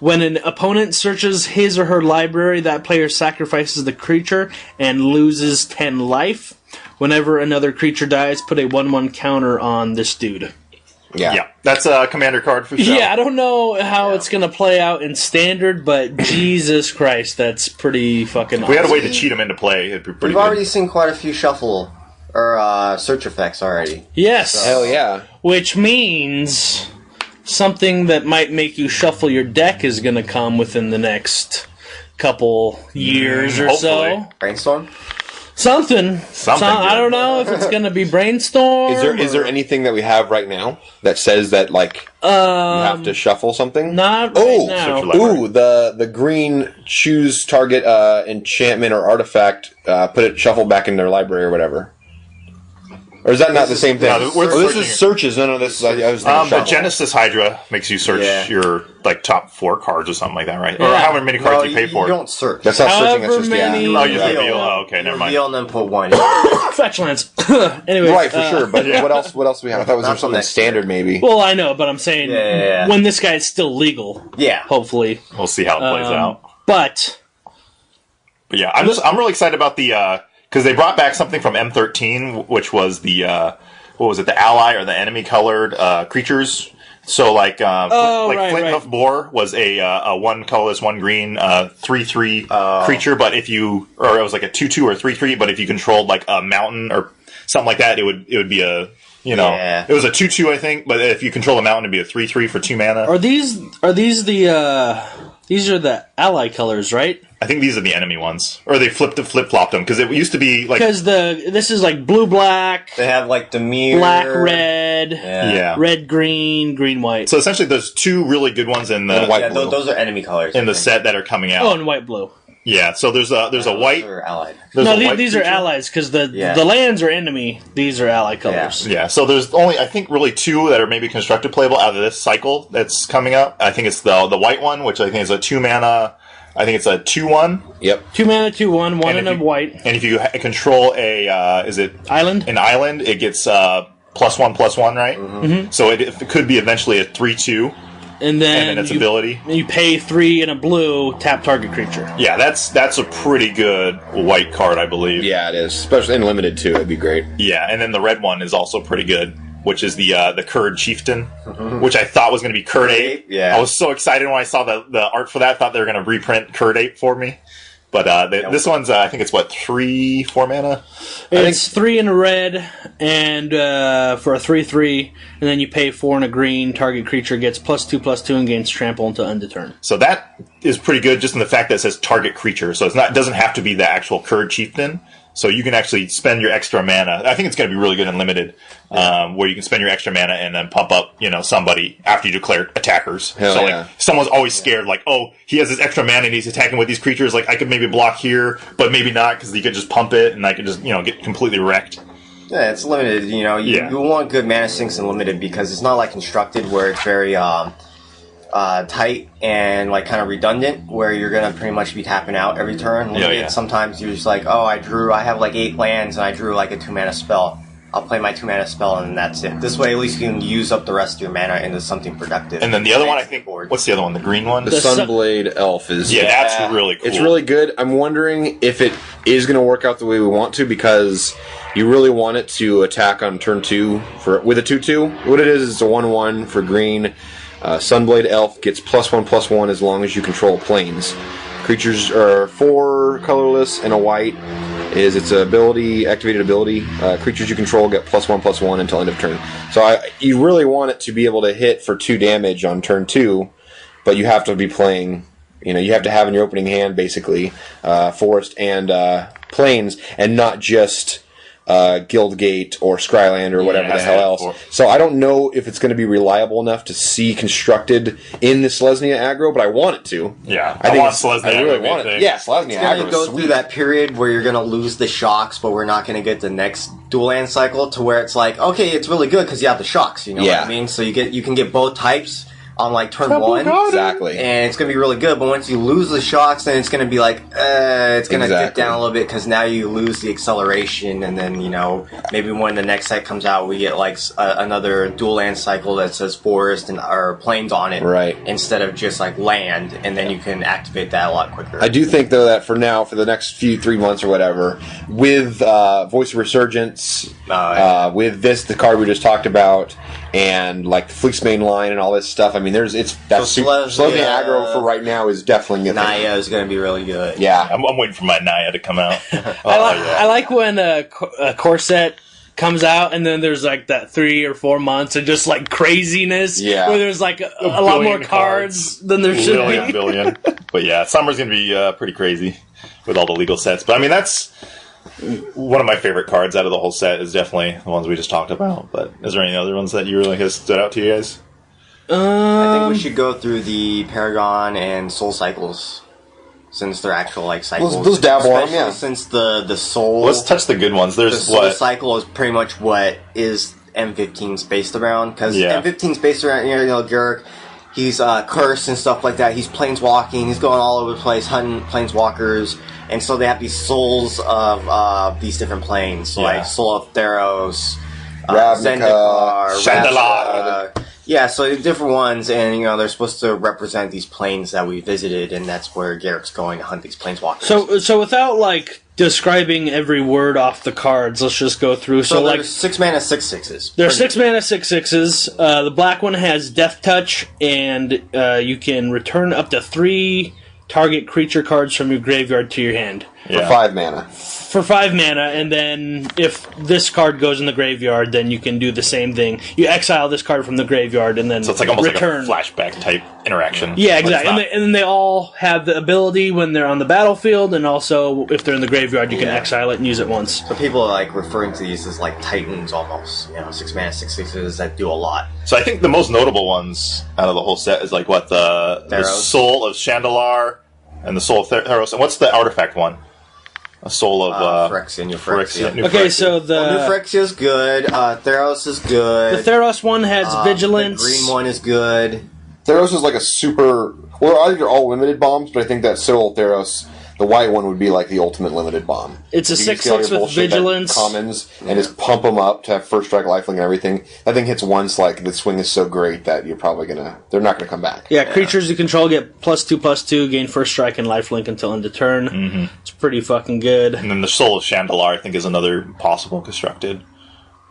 When an opponent searches his or her library, that player sacrifices the creature and loses 10 life. Whenever another creature dies, put a 1/1 counter on this dude.
yeah. That's a commander card for sure.
Yeah, I don't know how it's gonna play out in Standard, but Jesus Christ, that's pretty fucking
If we had a
awesome.
way to cheat them into play, it'd be pretty
We've
good.
already seen quite a few shuffle or search effects already.
Yes.
Hell yeah.
Which means something that might make you shuffle your deck is going to come within the next couple years or
hopefully.
so.
Brainstorm.
Something.
Something
I
good.
don't know if it's going to be Brainstorm.
Is there anything that we have right now that says that like you have to shuffle something?
Not right now.
Ooh, the green choose target enchantment or artifact, put it shuffle back in their library or whatever. Or is that not the same thing?
No, we're
this
searching
is searches. None of this. I was thinking
the
shuffle.
Genesis Hydra makes you search your like top 4 cards or something like that, right? Or
Yeah.
however many cards you pay for.
You don't search.
That's not searching. That's
However
just
many-
Oh, you just
Reveal.
reveal. Oh, okay, never mind.
Reveal and then put 1.
Fetch lands. Anyway.
right for sure. But
yeah.
what else? What else do we have? I thought was there
Not
something
next
standard maybe.
Well, I know, but I'm saying
Yeah.
when this guy's still legal,
Yeah.
hopefully.
We'll see how it plays out.
But
But yeah, I'm really excited about the because they brought back something from M13, which was the what was it, the ally or the enemy colored creatures. So like
right,
Flinthoof Boar was a 1 colorless, 1 green 3/3 creature, but if you or it was like a 2/2 or 3/3, but if you controlled like a mountain or something like that, it would be a it was a 2/2 I think, but if you control a mountain, it'd be a 3/3 for 2 mana.
are these these are the ally colors, right?
I think these are the enemy ones, or they flip flopped them because it used to be like
Because this is like blue black,
They have like Demir.
black red,
yeah.
red green, green white.
So essentially, there's 2 really good ones in the
And white
Yeah,
blue.
those are enemy colors.
in the set that are coming out.
Oh, and white blue.
Yeah, so there's a white.
Or allied.
There's
No,
a white
these are
creature.
allies because the
Yeah.
lands are enemy. These are ally colors.
Yeah, so there's only I think really 2 that are maybe constructed playable out of this cycle that's coming up. I think it's the white one, which I think is a 2 mana. I think it's a 2/1.
Yep.
2 mana, 2/1, one
And
and
if
a
you-
white
And if you control a is it
island.
an island, it gets +1/+1, right? Mm-hmm. So it could be eventually a 3/2,
And then,
and then its ability.
you pay 3 and a blue, tap target creature.
Yeah, that's a pretty good white card, I believe.
Yeah, it is. Especially in limited too. It'd be great.
Yeah, and then the red one is also pretty good, which is the Kurd Chieftain, which I thought was going to be Kurd Ape.
Yeah.
I was so excited when I saw the art for that. I thought they were going to reprint Kurd Ape for me. But this one's, I think it's, 3/4 mana?
It's 3 in a red, and for a 3/3, and then you pay 4 and a green. Target creature gets +2/+2 and gains trample until end of turn.
So that is pretty good just in the fact that it says target creature. So it doesn't have to be the actual Kurd Chieftain. So you can actually spend your extra mana. I think it's going to be really good in limited, where you can spend your extra mana and then pump up, somebody after you declare attackers.
Hell
so
yeah.
someone's always scared, like, oh, he has this extra mana and he's attacking with these creatures. Like I could maybe block here, but maybe not because you could just pump it and I could just get completely wrecked.
Yeah, it's limited. You want good mana sinks in limited because it's not like constructed where it's very tight and like kind of redundant, where you're gonna pretty much be tapping out every turn. Limited,
yeah.
Sometimes you're just like, oh, I have like 8 lands and I drew like a 2 mana spell. I'll play my 2 mana spell and that's it. This way, at least you can use up the rest of your mana into something productive.
And then the other one, I think, what's the other one? The green one?
The Sunblade Elf is
That's really cool.
It's really good. I'm wondering if it is going to work out the way we want to, because you really want it to attack on turn 2 with a 2/2. What it is, it's a 1/1 for green. Sunblade Elf gets +1/+1 as long as you control planes. Creatures are 4 colorless and a white. Is its activated ability. Creatures you control get +1/+1 until end of turn. So you really want it to be able to hit for 2 damage on turn 2, but you have to be playing. You have to have in your opening hand basically forest and plains, and not just Guildgate or Scryland or whatever the hell else. So I don't know if it's going to be reliable enough to see constructed in the Selesnya aggro, but I want it to.
Yeah,
I
want Selesnya
I really
aggro to
want
be a
it.
thing.
Yeah, Selesnya
It's going
aggro
to go
is
through
sweet.
that period where you're going to lose the shocks, but we're not going to get the next dual land cycle to where it's like, okay, it's really good because you have the shocks. You know what I mean? So you can get both types on like turn 1.
Exactly.
And it's going to be really good, but once you lose the shocks, then it's going to be like, it's going to dip down a little bit because now you lose the acceleration, and then, maybe when the next set comes out, we get like another dual land cycle that says forest or plains on it.
Right.
Instead of just like land, and then you can activate that a lot quicker.
I do think, though, that for now, for the next 3 months or whatever, with Voice of Resurgence, with the card we just talked about, and like the Fleece's line and all this stuff, I mean, Selesnya aggro for right now is definitely
Naya is going to be really good.
Yeah.
I'm waiting for my Naya to come out.
I like when a core set comes out and then there's like that 3 or 4 months of just like craziness, where there's like a lot more cards than there should be.
Billion. But yeah, summer's gonna be pretty crazy with all the legal sets. But I mean, that's one of my favorite cards out of the whole set is definitely the ones we just talked about. But is there any other ones that you really has stood out to you guys?
I think we should go through the Paragon and Soul Cycles, since they're actual like cycles.
Those dabble on 'em, yeah.
Since the Soul,
Let's touch the good ones.
the
There's
Soul
what?
Cycle is pretty much what is M15's based around, because
Yeah.
M15's based around Garrick. He's cursed and stuff like that. He's planeswalking. He's going all over the place hunting planeswalkers, and so they have these souls of these different planes, so
Yeah.
like Soul of Theros,
Ravnica,
Zendikar,
Chandelier.
Ravnica. Yeah, so different ones, and they're supposed to represent these planes that we visited, and that's where Garrick's going to hunt these planeswalkers.
So without like describing every word off the cards, let's just go through.
So
like
there's 6 mana 6/6s.
there are 6 mana 6/6s. The black one has Death Touch, and you can return up to 3 target creature cards from your graveyard to your hand
For 5 mana.
for 5 mana. And then if this card goes in the graveyard, then you can do the same thing. You exile this card from the graveyard, and then
So it's like almost
return.
like a flashback type interaction.
Yeah,
but it's
exactly.
not.
And then they all have the ability when they're on the battlefield, and also if they're in the graveyard, you can
Yeah.
exile it and use it once.
So people are like referring to these as like Titans almost. 6 mana 6/6s that do a lot.
So I think the most notable ones out of the whole set is like what the
Theros.
Soul of Chandelar and the Soul of Theros. And what's the artifact one? A Soul of
Phyrexia, New
Phyrexia.
Phyrexia.
New
Okay,
Phyrexia.
so
New
the
Phyrexia's good. Theros is good.
the Theros one has Vigilance.
The green one is good.
Theros is like a super... Well, I think they're all limited bombs, but I think that Soul Theros, the white one, would be like the ultimate limited bomb.
It's a
If you can see all
6/6
your
with
bullshit, that
Vigilance.
commons, and just pump them up to have first strike, lifelink, and everything. That thing hits once, like, the swing is so great that you're probably gonna... They're not gonna come back.
Yeah, creatures you control get +2/+2, gain first strike and lifelink until end of turn.
Mm-hmm.
It's pretty fucking good.
And then the Soul of Chandelar, I think, is another possible constructed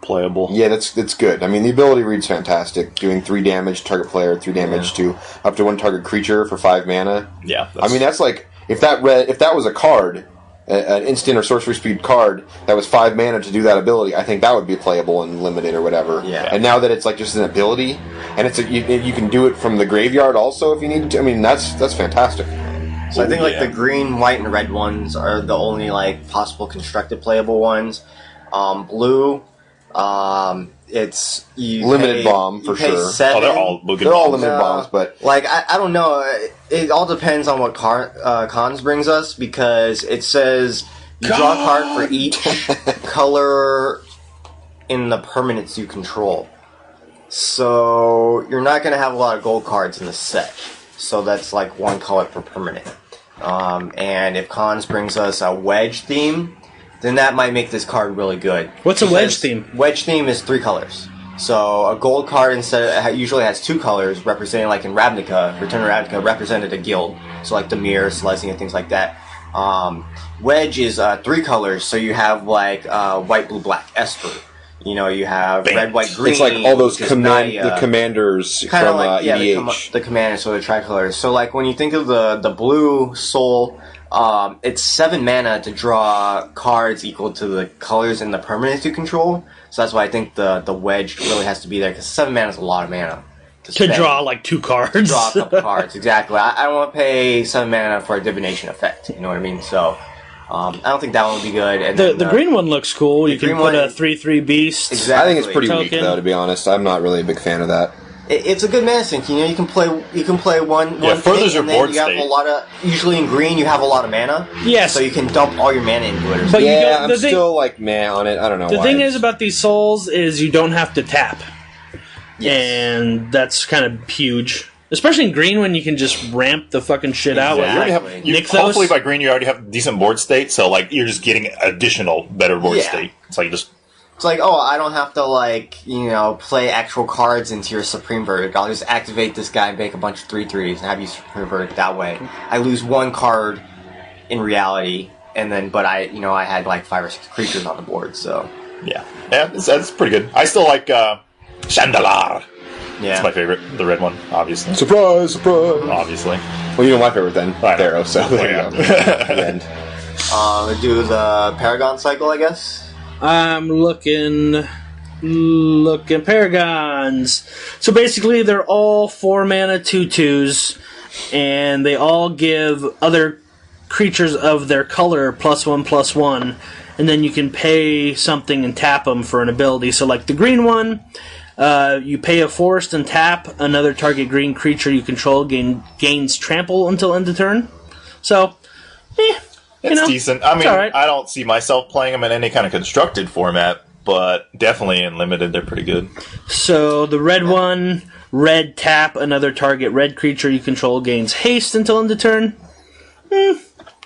playable.
Yeah, that's good. I mean, the ability reads fantastic. Doing 3 damage to target player, 3 damage to up to 1 target creature for 5 mana.
Yeah.
I mean, that's like if that was a card, an instant or sorcery speed card that was 5 mana to do that ability. I think that would be playable and limited or whatever.
Yeah.
And now that it's like just an ability, and you can do it from the graveyard also if you need to. I mean, that's fantastic.
So I think like
Yeah.
the green, white, and red ones are the only like possible constructed playable ones. Blue, it's you
Limited
pay-
bomb,
you
for
pay
sure.
7.
Oh, they're all good.
They're all
bombs.
limited bombs, but
Like I don't know. It all depends on what cons brings us, because it says you draw a card for each color in the permanents you control. So you're not going to have a lot of gold cards in the set. So that's like 1 color per permanent. And if cons brings us a wedge theme, then that might make this card really good.
What's a wedge
Because
theme?
Wedge theme is 3 colors. So a gold card usually has 2 colors, representing, like in Ravnica, Return to Ravnica represented a guild. So like the Mirror, Celestia, and things like that. Wedge is 3 colors, so you have like white, blue, black, Esper. You have red, white, green.
it's like all those
which is Naya.
the commanders
Kinda
from
like,
EDH.
the commanders, so the tricolors. So like when you think of the blue soul, it's 7 mana to draw cards equal to the colors in the permanents you control. So that's why I think the wedge really has to be there, because 7 mana is a lot of mana
To
spend.
draw like 2 cards.
Draw a couple cards, exactly. I don't want to pay 7 mana for a divination effect. You know what I mean? So I don't think that one would be good. And
The
then,
green one looks cool. You can
green
put a
one-
3/3 beast.
I
exactly.
think it's pretty weak
Token.
though, to be honest. I'm not really a big fan of that.
It's a good mana sink. You can play one.
Yeah,
one
furthers
thing,
your
and then
board
you have
state.
a lot of. Usually in green, you have a lot of mana.
Yes.
So you can dump all your mana into it. Or
But
something.
you
Yeah,
don't-
I'm
the thing-
still like meh on it. I don't know
The
why.
thing is about these souls is you don't have to tap. And that's kind of huge. Especially in green when you can just ramp the fucking shit out.
You already
Exactly.
have, you,
Nick
hopefully
those.
by green you already have decent board state, so like you're just getting additional better board
Yeah.
state. It's like just
It's like, oh, I don't have to play actual cards into your Supreme Verdict. I'll just activate this guy and make a bunch of 3/3s and have you Supreme Verdict that way. I lose 1 card in reality, but I had like 5 or 6 creatures on the board, so
yeah, that's pretty good. I still like Chandelar.
yeah.
It's my favorite, the red one, obviously.
surprise, surprise.
Obviously,
Well, you know my favorite then,
I know.
Theros. So there
Yeah.
you go. The end.
Do the Paragon cycle, I guess.
I'm looking Paragons. So basically, they're all 4 mana 2/2s, and they all give other creatures of their color +1/+1, and then you can pay something and tap them for an ability. So like the green one, you pay a forest and tap another target green creature you control gains trample until end of turn. So,
It's decent. I mean,
all right.
I don't see myself playing them in any kind of constructed format, but definitely in limited, they're pretty good.
So the red one, red tap another target red creature you control gains haste until end of turn.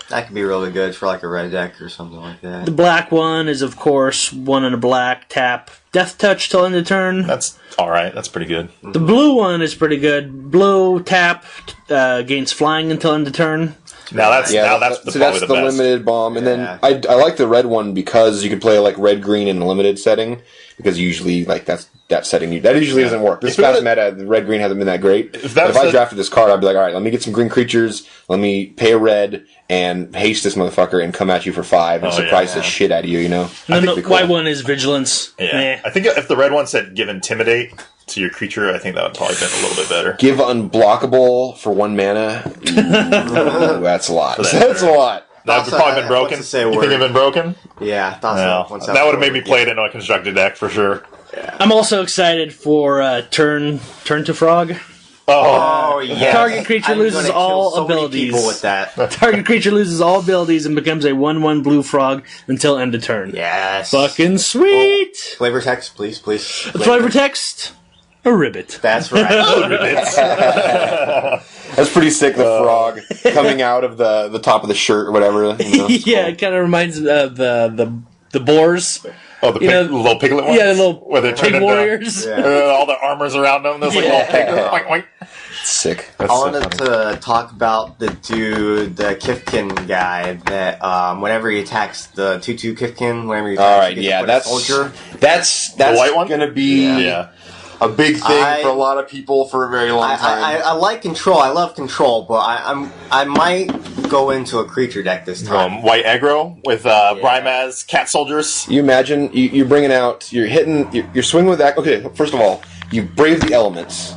That could be really good for like a red deck or something like that.
The black one is, of course, one and a black tap death touch till end of turn.
That's all right. That's pretty good.
The blue one is pretty good. Blue tap gains flying until end of turn.
Now that's
so
probably
that's
the
the
best.
limited bomb, and
Yeah.
then I like the red one because you can play like red green in a limited setting because usually like that setting that usually doesn't work. This
If it
past
would've-
meta, the red green hasn't been that great.
If
But
that
if I
said-
drafted this card, I'd be like, all right, let me get some green creatures, let me pay a red and haste this motherfucker and come at you for 5 and
Oh,
surprise
yeah.
the shit out of you. You know,
And then
I
the
think it'd be
white
cool.
one is vigilance.
Yeah, I think if the red one said "give intimidate" to your creature, I think that would probably been a little bit better.
Give unblockable for 1 mana. Ooh, that's a lot.
that
That's a
turn.
lot.
That would probably been broken.
What's the say
You think
word?
it'd been broken?
Yeah, I thought
No.
so. Once
That would have made me
forward,
play it into a constructed deck for sure.
I'm also excited for turn to frog.
Oh yeah.
Target creature
I'm
loses
gonna
all
kill so many
abilities.
people with that.
Target creature loses all abilities and becomes a 1/1 blue frog until end of turn.
Yes.
Fucking sweet!
Flavor text, please.
Flavor text? A ribbit.
That's right.
That's pretty sick. The frog coming out of the top of the shirt or whatever. You know, it's
Yeah,
cool.
it kind of reminds me of the boars.
Oh, the
You know,
little piglet ones?
Yeah, the little
Where they're turned
pig
into-
warriors.
Yeah.
all the armor's around them. There's like little piglets. Oink, oink.
It's sick.
That's
I
so
wanted
funny.
to talk about the dude, the Kifkin guy, that whenever he attacks the 2/2 Kifkin, whenever he attacks,
All right,
you get to
yeah,
put a
that's
soldier.
that's
white one?
gonna be
Yeah.
a big thing
I-
for a lot of people for a very long time.
I like control. I love control, but I might go into a creature deck this time.
White aggro with Brimaz cat soldiers.
You imagine you're bringing out, you're hitting, you're swinging with that. Okay, first of all, you brave the elements,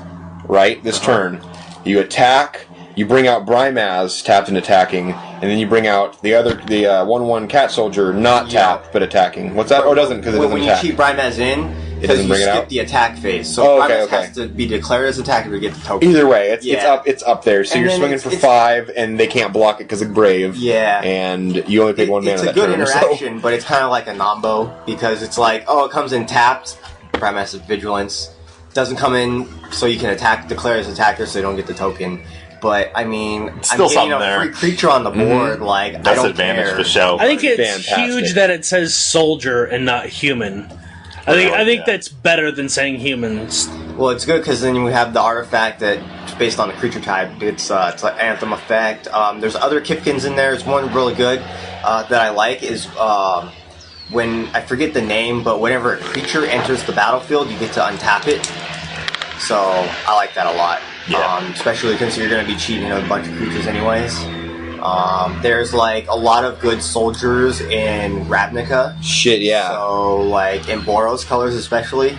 right? This turn, you attack. You bring out Brimaz tapped and attacking, and then you bring out the 1/1 cat soldier not
Yeah.
tapped but attacking. What's that? Or doesn't because it
when
doesn't
you
attack.
cheat Brimaz in, because
doesn't
you
bring it
skip
out?
the attack phase, so
Oh, okay,
Brimaz
okay.
has to be declared as attacker to get the token.
Either way, it's
Yeah.
up there. So
And
you're
then
swinging
it's-
for 5, and they can't block it because of brave.
Yeah.
and you only paid 1 mana
It's a
that
good
turn. So.
interaction, but it's kind of like a nombo because it's like, oh, it comes in tapped. Brimaz has vigilance. Doesn't come in so you can attack, declare as attacker, so you don't get the token. But I mean,
Still
I'm getting
something
a
there.
free creature on the board. Like I
That's
don't
advantage
care.
for show.
I think it's
Fantastic.
huge that it says soldier and not human. I think
yeah.
that's better than saying humans.
Well, it's good because then we have the artifact that's based on the creature type. It's like Anthem effect. There's other Kifkins in there. There's one really good that I like is when I forget the name, but whenever a creature enters the battlefield, you get to untap it. So I like that a lot.
Yeah.
Especially because you're going to be cheating a bunch of creatures anyways. There's like a lot of good soldiers in Ravnica.
Shit, yeah.
So, like, in Boros colors especially.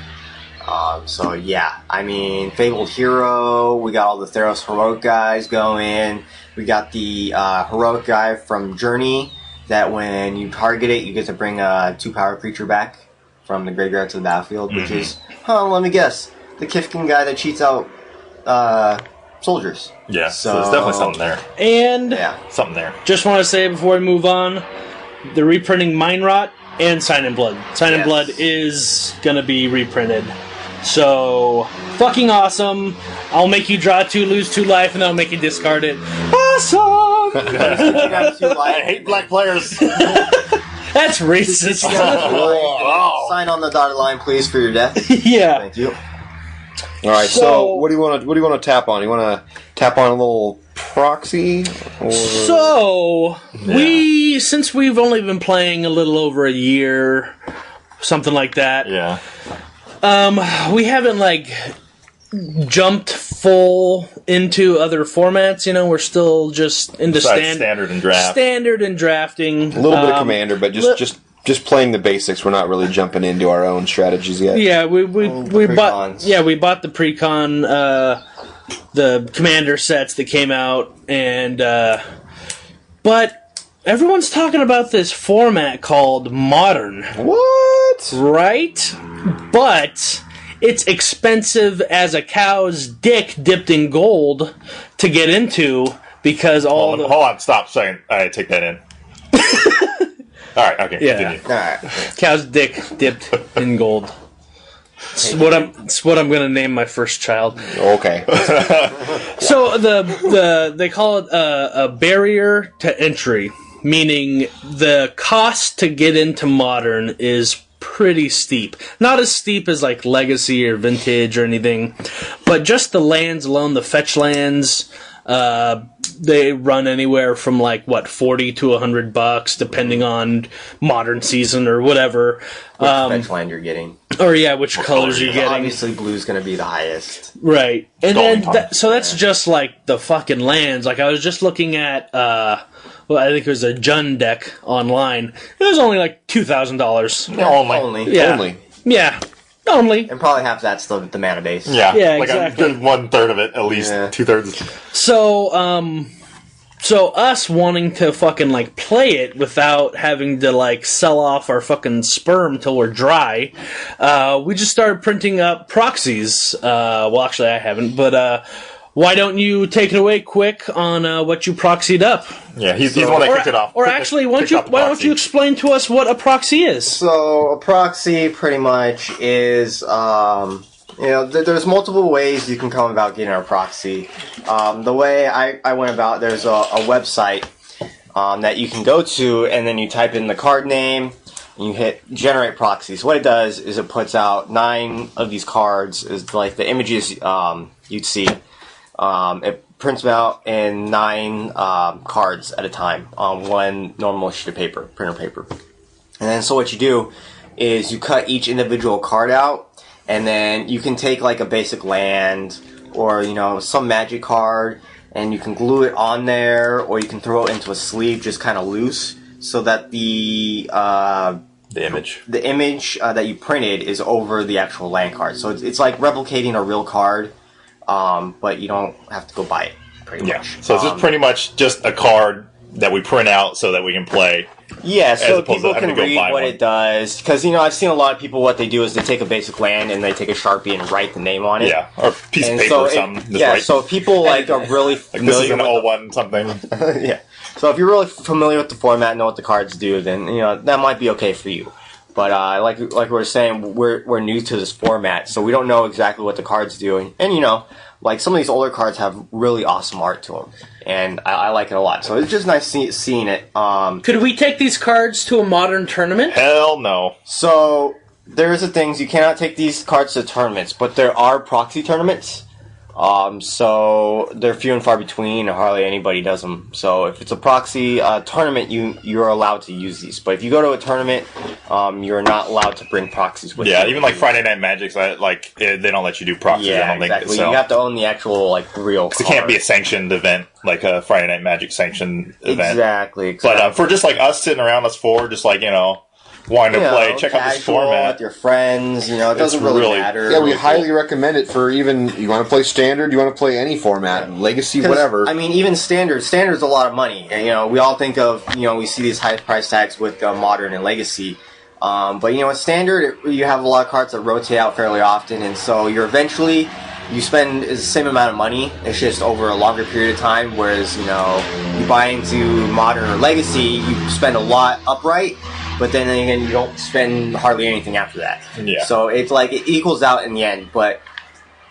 So, yeah. I mean, Fabled Hero, we got all the Theros Heroic guys going. We got the Heroic guy from Journey, that when you target it, you get to bring a 2-power creature back from the graveyard to the battlefield, which is, let me guess, the Kifkin guy that cheats out soldiers.
Yeah, so there's definitely something there.
And
Yeah.
Something there.
just want to say before we move on, they're reprinting Mind Rot and Sign in Blood. Sign in
Yes.
Blood is going to be reprinted. So, fucking awesome. I'll make you draw 2, lose 2 life, and then I'll make you discard it. Awesome!
I hate black players.
That's racist.
Sign on the dotted line, please, for your death.
Yeah.
Thank you.
All right.
So-
So, what do you want to tap on? You want to tap on a little proxy? Or...
So, since we've only been playing a little over a year, something like that,
Yeah.
we haven't, like, jumped full into other formats, you know, we're still just into
Besides standard and draft.
standard and drafting.
a little bit of commander, but just playing the basics. We're not really jumping into our own strategies yet.
Yeah, we bought
precons.
we bought the precon the commander sets that came out, and but everyone's talking about this format called Modern.
What?
Right? But it's expensive as a cow's dick dipped in gold to get into because
Hold on, stop saying. I take that in. All right, okay,
Yeah.
continue.
Alright.
cow's dick dipped in gold. It's what I'm going to name my first child.
Okay.
So they call it a barrier to entry, meaning the cost to get into Modern is pretty steep. Not as steep as like Legacy or Vintage or anything, but just the lands alone, the fetch lands, they run anywhere from like what $40 to $100, depending on Modern season or whatever.
Fetch land you're getting.
Or which colors you're getting.
Obviously, blue's going to be the highest.
Right. And
Golden
then,
time.
so that's just like the fucking lands. Like I was just looking at, well, I think it was a Jund deck online. It was only like $2,000.
Yeah, only.
Only.
Yeah.
Only.
Yeah. Only.
And probably half that's the mana base.
Yeah,
Yeah,
like
exactly.
a good 1/3 of it, at least
Yeah.
2/3.
So us wanting to fucking like play it without having to like sell off our fucking sperm till we're dry, we just started printing up proxies. Well, actually I haven't, but why don't you take it away quick on what you proxied up?
Yeah, he's the one that kicked it off.
Or actually, why
Kicked
don't
off the
you
proxy.
explain to us what a proxy is?
So a proxy pretty much is, there's multiple ways you can come about getting a proxy. The way I went about, there's a website that you can go to, and then you type in the card name, and you hit generate proxies. What it does is it puts out 9 of these cards, is like the images you'd see. It prints them out in 9 cards at a time on one normal sheet of paper, printer paper. And then so what you do is you cut each individual card out, and then you can take like a basic land or some magic card, and you can glue it on there, or you can throw it into a sleeve just kind of loose, so that the
image
that you printed is over the actual land card. So it's like replicating a real card. But you don't have to go buy it, pretty
Yeah,
much.
so it's just pretty much just a card that we print out so that we can play.
Yeah, so
opposed to
people
having
can
to go
read
buy
what
one.
it does. Because, I've seen a lot of people, what they do is they take a basic land and they take a Sharpie and write the name on it.
Yeah, or a piece
And
of paper
so
or something. Just
yeah,
write,
so if people like are really
like this is
familiar
an
with
01 something.
yeah. So if you're really familiar with the format, know what the cards do, then that might be okay for you. But like we were saying, we're new to this format, so we don't know exactly what the cards do, and like some of these older cards have really awesome art to them, and I like it a lot. So it's just nice seeing it.
Could we take these cards to a Modern tournament?
Hell no.
So there is a thing, you cannot take these cards to tournaments, but there are proxy tournaments. So they're few and far between, and hardly anybody does them. So if it's a proxy tournament, you're allowed to use these. But if you go to a tournament, you're not allowed to bring proxies with you.
Yeah, even like Friday Night Magic, they don't let you do proxies. I
Yeah,
don't think
exactly.
so.
You have to own the actual real card.
It can't be a sanctioned event, like a Friday Night Magic sanctioned event.
Exactly.
But for just like us sitting around, us four, just like, wanting to play, check out this
casual
format.
with your friends, it doesn't really matter.
Yeah, we highly recommend it for even, you want to play Standard, you want to play any format, Legacy, whatever.
I mean, even Standard's a lot of money. And, we all think of, we see these high price tags with Modern and Legacy. But, with Standard, you have a lot of cards that rotate out fairly often, and so you spend the same amount of money, it's just over a longer period of time, whereas, you buy into Modern or Legacy, you spend a lot upright, but then again, you don't spend hardly anything after that.
Yeah.
So it's like, it equals out in the end, but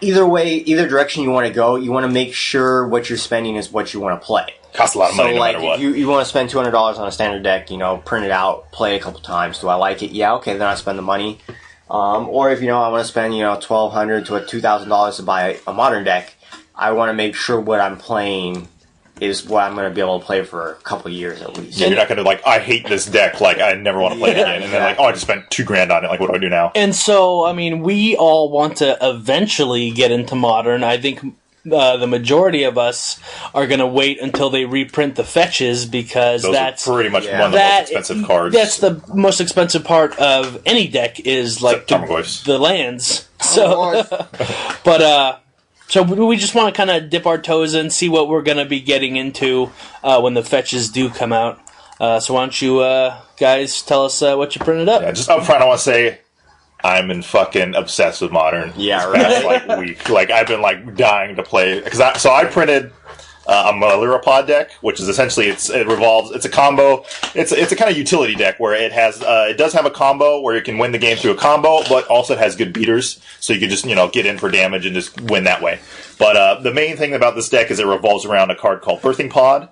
either way, either direction you want to go, you want to make sure what you're spending is what you want to play.
Costs a lot of money no matter what.
If you want to spend $200 on a Standard deck, print it out, play it a couple times. Do I like it? Yeah, okay, then I spend the money. Or if, I want to spend, $1,200 to $2,000 to buy a Modern deck, I want to make sure what I'm playing is what I'm going to be able to play for a couple of years at least.
Yeah, you're not going to I hate this deck, I never want to play it again. And then I just spent $2,000 on it, what do I do now?
And so, I mean, we all want to eventually get into Modern. I think the majority of us are going to wait until they reprint the fetches, because
Those
that's
are pretty much one of the most expensive cards.
That's the most expensive part of any deck, is like the lands. So, so we just want to kind of dip our toes in, see what we're going to be getting into when the fetches do come out. So why don't you guys tell us what you printed up?
Yeah, just up front, I want to say I'm fucking obsessed with Modern.
Yeah,
This
right.
past, week. Like, I've been dying to play because I printed a Malirapod deck, which is essentially it's a combo. It's a kind of utility deck where it does have a combo where you can win the game through a combo, but also it has good beaters, so you can just get in for damage and just win that way. But the main thing about this deck is it revolves around a card called Birthing Pod,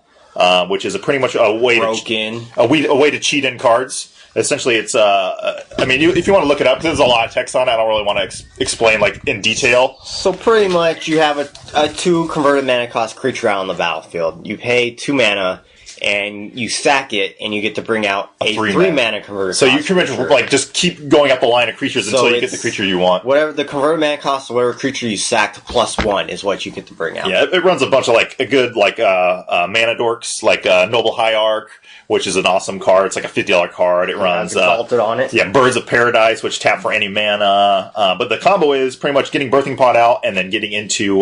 which is pretty much a way to cheat in cards. Essentially, it's if you want to look it up, because there's a lot of text on it, I don't really want to explain in detail.
So pretty much, you have a 2 converted mana cost creature out on the battlefield. You pay 2 mana, and you sack it, and you get to bring out a 3 mana converted.
So you can just keep going up the line of creatures until you get the creature you want.
Whatever the converted mana cost of whatever creature you sacked +1 is what you get to bring out.
Yeah, it runs a bunch of a good mana dorks, Noble Hierarch, which is an awesome card. It's like a $50 card. It runs
Exalted on it.
Yeah, Birds of Paradise, which tap for any mana. But the combo is pretty much getting Birthing Pod out and then getting into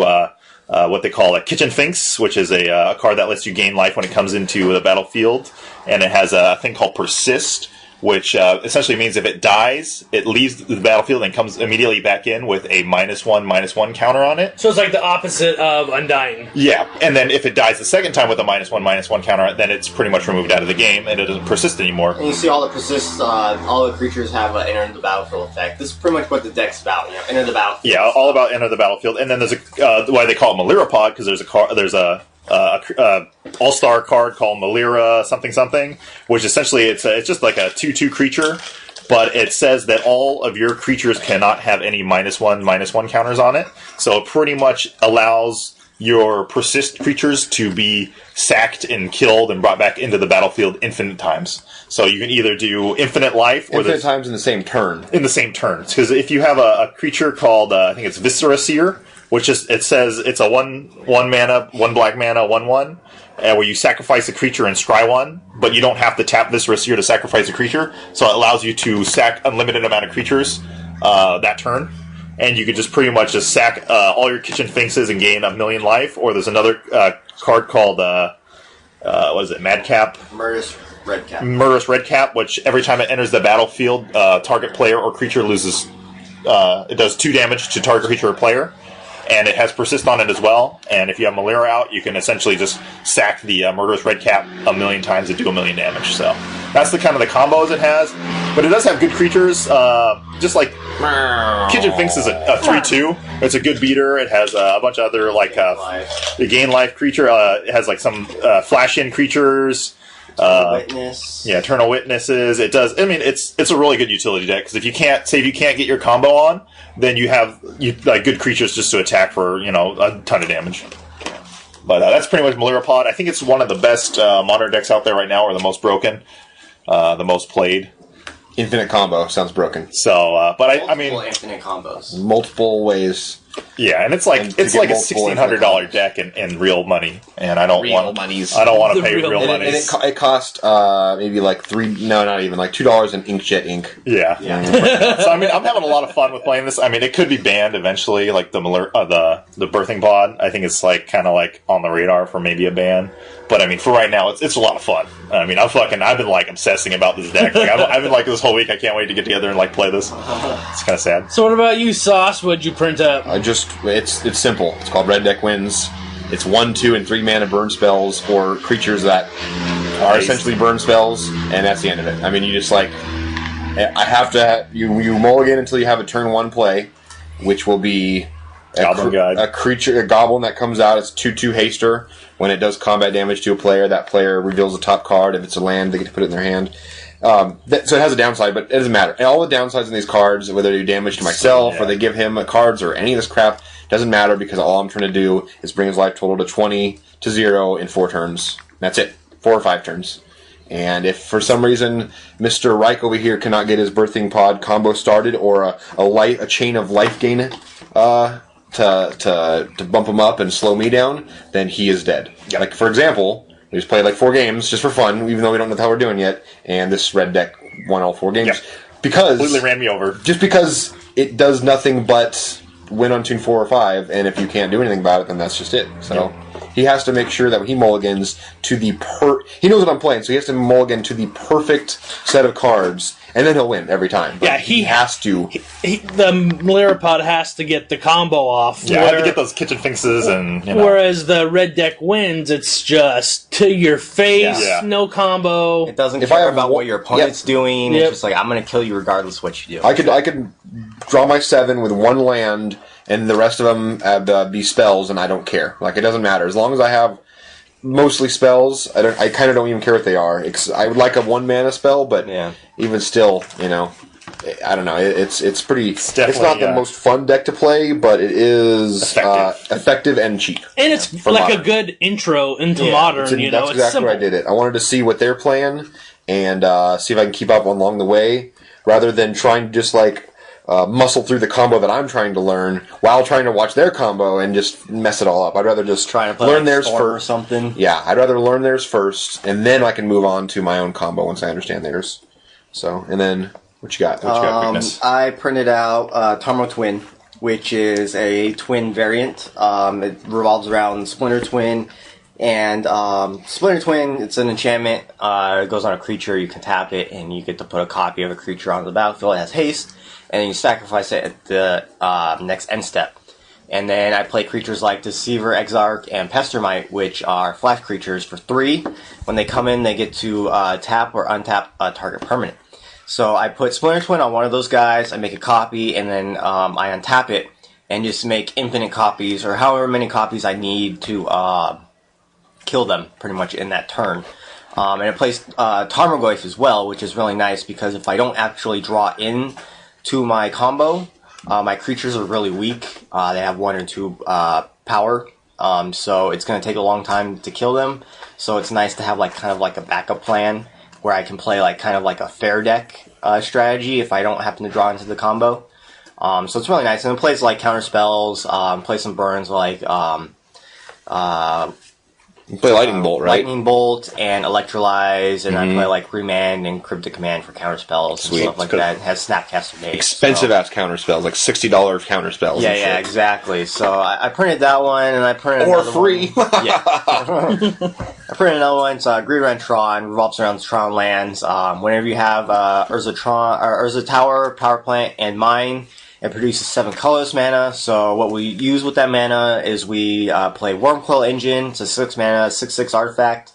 what they call a Kitchen Finks, which is a card that lets you gain life when it comes into the battlefield. And it has a thing called Persist, which essentially means if it dies, it leaves the battlefield and comes immediately back in with a -1/-1 counter on it.
So it's like the opposite of Undying.
Yeah, and then if it dies the second time with a -1/-1 counter, then it's pretty much removed out of the game and it doesn't persist anymore.
And you see all the persists, all the creatures have an enter the battlefield effect. This is pretty much what the deck's about, enter the battlefield.
Yeah, all about enter the battlefield. And then there's why they call it Malirapod, because there's a all-star card called Malira something, which essentially it's just like a 2/2 creature, but it says that all of your creatures cannot have any -1/-1 counters on it. So it pretty much allows your persist creatures to be sacked and killed and brought back into the battlefield infinite times. So you can either do infinite life or
infinite times in the same turn.
In the same turn, because if you have a creature called I think it's Viscera Seer, which is it says it's a one mana, 1 black mana, 1/1, where you sacrifice a creature and scry 1, but you don't have to tap Viscera Seer to sacrifice a creature, so it allows you to sack unlimited amount of creatures that turn. And you could just pretty much just sack all your Kitchen Finks and gain 1,000,000 life. Or there's another card called what is it? Madcap.
Murderous Redcap.
Murderous Redcap, which every time it enters the battlefield, target player or creature loses. It does 2 damage to target creature or player, and it has persist on it as well. And if you have Malira out, you can essentially just sack the Murderous Redcap 1,000,000 times and do 1,000,000 damage. So that's the kind of the combos it has. But it does have good creatures, just like Kitchen Finks is a 3/2. It's a good beater. It has a bunch of other the gain life creature. It has some flash-in creatures.
Witness.
Yeah, Eternal Witnesses. It does. I mean, it's a really good utility deck because if you can't get your combo on, then you have good creatures just to attack for a ton of damage. But that's pretty much Malirapod. I think it's one of the best modern decks out there right now, or the most broken, the most played.
Infinite combo sounds broken.
So, but I mean,
infinite combos,
multiple ways.
Yeah, and it's like a $1,600 deck in real money, and I don't want to pay real money.
And it cost maybe not even $2 in inkjet ink.
Yeah. So I mean, I'm having a lot of fun with playing this. I mean, it could be banned eventually, like the Birthing Pod. I think it's kind of on the radar for maybe a ban. But I mean, for right now, it's a lot of fun. I mean, I've been obsessing about this deck. I've been this whole week. I can't wait to get together and play this. It's kind of sad.
So what about you, Sauce? What'd you print up?
It's simple. It's called Red Deck Wins. It's 1, 2, and 3 mana burn spells for creatures that are essentially burn spells, and that's the end of it. I mean, you just I have to you mulligan until you have a turn 1 play, which will be a creature, a goblin that comes out. It's 2/2 haster. When it does combat damage to a player, that player reveals the top card. If it's a land, they get to put it in their hand. So it has a downside, but it doesn't matter. And all the downsides in these cards, whether they do damage to myself or they give him cards or any of this crap, doesn't matter because all I'm trying to do is bring his life total to 20-0 in 4 turns. That's it. 4 or 5 turns. And if for some reason Mr. Reich over here cannot get his Birthing Pod combo started or a chain of life gain to bump him up and slow me down, then he is dead.
Yep.
Like, for example, we just played 4 games just for fun, even though we don't know how we're doing yet, and this red deck won all 4 games.
Yep.
Because
completely ran me over.
Just because it does nothing but win on turn 4 or 5, and if you can't do anything about it, then that's just it. So he has to make sure that he mulligans to the he knows what I'm playing, so he has to mulligan to the perfect set of cards, and then he'll win every time. But
Yeah,
he has to.
The Lyripod has to get the combo off.
Yeah, I have to get those kitchen finxes and,
Whereas the red deck wins, it's just to your face,
Yeah.
no combo.
It doesn't
If I
care
have
about
one-
what your opponent's doing.
Yep.
It's just like, I'm going to kill you regardless of what you do.
I could draw my 7 with 1 land, and the rest of them be spells, and I don't care. Like, it doesn't matter as long as I have mostly spells. I kind of don't even care what they are. I would like a 1 mana spell, but even still, I don't know. It's pretty. It's not the most fun deck to play, but it is effective and cheap.
And it's like
Modern.
a good intro into Modern.
That's
it's
exactly
simple.
why I did it. I wanted to see what they're playing and see if I can keep up along the way, rather than trying to just muscle through the combo that I'm trying to learn while trying to watch their combo and just mess it all up. I'd rather just
Trying to play
learn
like
theirs
Storm or
first.
something.
Yeah, I'd rather learn theirs first, and then I can move on to my own combo once I understand theirs. So, and then what you got? Quickness?
I printed out Tarmo Twin, which is a twin variant. It revolves around Splinter Twin. And Splinter Twin, it's an enchantment. It goes on a creature, you can tap it, and you get to put a copy of a creature onto the battlefield. It has haste, and then you sacrifice it at the next end step. And then I play creatures like Deceiver, Exarch, and Pestermite, which are flash creatures for 3. When they come in, they get to tap or untap a target permanent. So I put Splinter Twin on one of those guys, I make a copy, and then I untap it, and just make infinite copies, or however many copies I need to kill them, pretty much, in that turn. And it plays Tarmogoyf as well, which is really nice, because if I don't actually draw in to my combo, my creatures are really weak. They have 1 or 2 power, so it's going to take a long time to kill them. So it's nice to have kind of a backup plan where I can play kind of a fair deck strategy if I don't happen to draw into the combo. So it's really nice, and it plays counter spells, plays some burns
You play Lightning Bolt, right?
Lightning Bolt and Electrolyze, and I play Remand and Cryptic Command for counter spells and stuff like that. It has Snapcaster Mace.
Expensive ass counter spells, like $60 counter spells.
Yeah,
and
yeah,
shit.
exactly. So I printed that one, and I printed
Or
another
free.
One. Yeah. I printed another one. It's Greed Tron, revolves around the Tron lands. Whenever you have Urza Tower, Power Plant, and Mine, it produces 7 colorless mana. So what we use with that mana is we play Wormcoil Engine. It's a 6 mana, 6/6 artifact.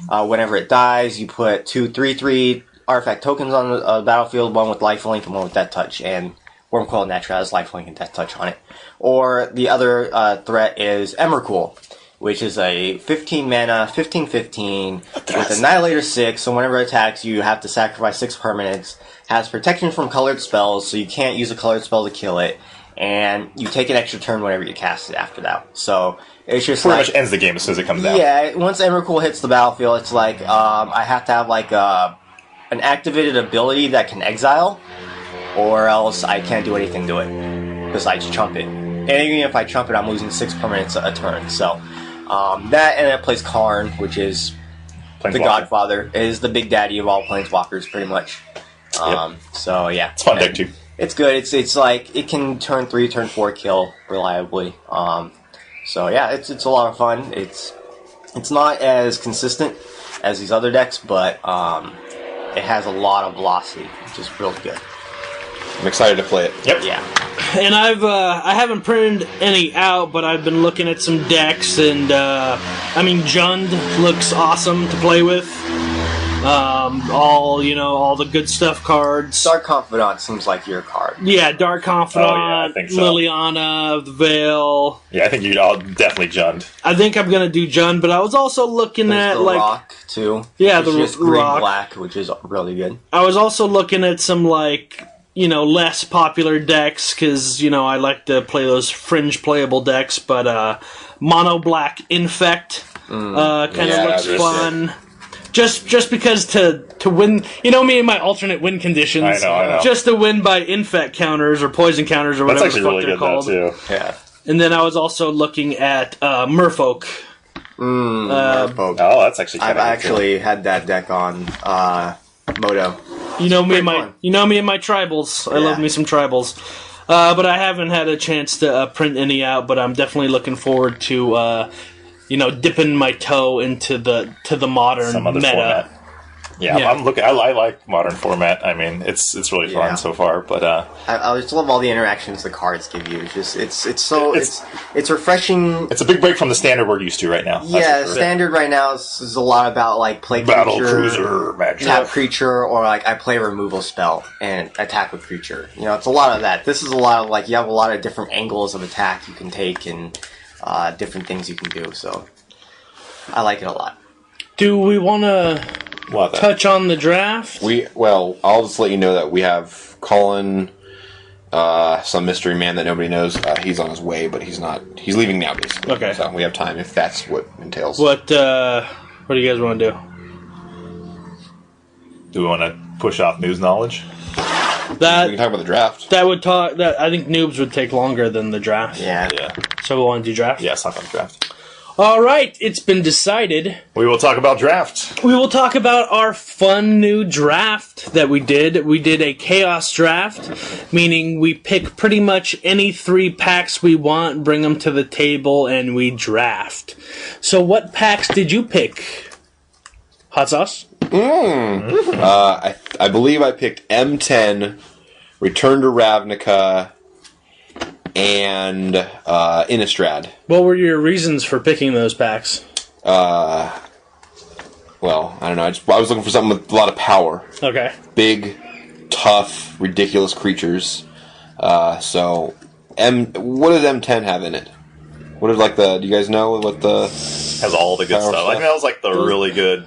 Whenever it dies, you put 2 3/3 artifact tokens on the battlefield, one with lifelink and one with Death Touch. And Wormcoil naturally has lifelink and Death Touch on it. Or the other threat is Emrakul, which is a 15 mana, 15/15 with Annihilator 6. So whenever it attacks, you have to sacrifice 6 permanents. Has protection from colored spells, so you can't use a colored spell to kill it. And you take an extra turn whenever you cast it after that. So it's just
pretty much ends the game as soon as it comes out.
Yeah, once Emrakul hits the battlefield, it's I have to have an activated ability that can exile, or else I can't do anything to it besides chump it. And even if I chump it, I'm losing 6 permanents a turn. So that, and it plays Karn, which is the Godfather, is the big daddy of all planeswalkers, pretty much. So yeah,
it's a fun deck too.
It's good. It's it can turn 3, turn 4 kill reliably. So yeah, it's a lot of fun. It's not as consistent as these other decks, but it has a lot of velocity, which is real good.
I'm excited to play it.
Yep.
Yeah.
And I haven't printed any out, but I've been looking at some decks, and Jund looks awesome to play with. All the good stuff cards.
Dark Confidant seems like your card.
Yeah, Dark Confidant,
I think so.
Liliana, the Veil.
Yeah, I think I'll definitely Jund.
I think I'm gonna do Jund, but I was also looking
There's
at
the Rock too.
Yeah,
it's
the
just green
Rock.
black, which is really good.
I was also looking at some less popular decks, because I like to play those fringe playable decks, but Mono Black Infect kind of looks fun. Just because to win, me and my alternate win conditions.
I know.
Just to win by infect counters or poison counters or
That's
whatever
actually
the fuck
really
they're
good
called.
though too.
Yeah.
And then I was also looking at Merfolk.
Merfolk.
Oh, that's actually.
I've actually had that deck on Moto.
You know me and
fun.
my tribals. I love me some tribals. But I haven't had a chance to print any out. But I'm definitely looking forward to dipping my toe into the modern
Some other
meta.
format. Yeah, I'm looking. I like modern format. I mean, it's really fun so far. But
I just love all the interactions the cards give you. It's refreshing.
it's a big break from the standard we're used to right now.
Yeah, standard right now is a lot about like play
Battle
creature,
cruiser magic.
tap creature, or like I play a removal spell and attack with creature. It's a lot of that. This is a lot of like you have a lot of different angles of attack you can take and different things you can do. So I like it a lot.
Do we want to touch on the draft?
I'll just let you know that we have Colin, some mystery man that nobody knows. He's on his way, but he's not. He's leaving now, basically.
Okay.
So we have time if that's what entails.
What do you guys want to do?
Do we want to push off news knowledge?
We can talk about the draft.
I think noobs would take longer than the draft.
Yeah.
So we want to do draft?
Yeah, let's talk about draft.
All right, it's been decided.
We will talk about draft.
We will talk about our fun new draft that we did. We did a chaos draft, meaning we pick pretty much any 3 packs we want, bring them to the table, and we draft. So what packs did you pick? Hot sauce?
I believe I picked M10, Return to Ravnica, and Innistrad.
What were your reasons for picking those packs?
I don't know. I was looking for something with a lot of power.
Okay.
Big, tough, ridiculous creatures. What does M10 have in it? What is do you guys know what the...
Has all the good
Power
stuff. I
stuff.
think that was like the really good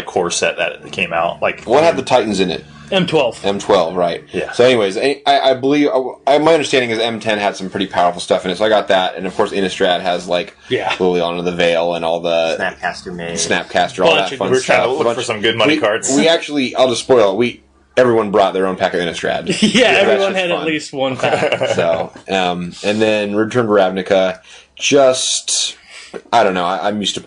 core set that came out.
What had the Titans in it?
M12.
M12, right.
Yeah.
So anyways, I believe... my understanding is M10 had some pretty powerful stuff in it, so I got that. And of course, Innistrad has Liliana the Veil and all the... Snapcaster, all that fun
We're
stuff.
trying to look for some good money cards.
We actually... I'll just spoil it. Everyone brought their own pack of Innistrad.
Yeah, everyone
that's
had
fun.
at least one pack.
So, and then Return to Ravnica, I don't know.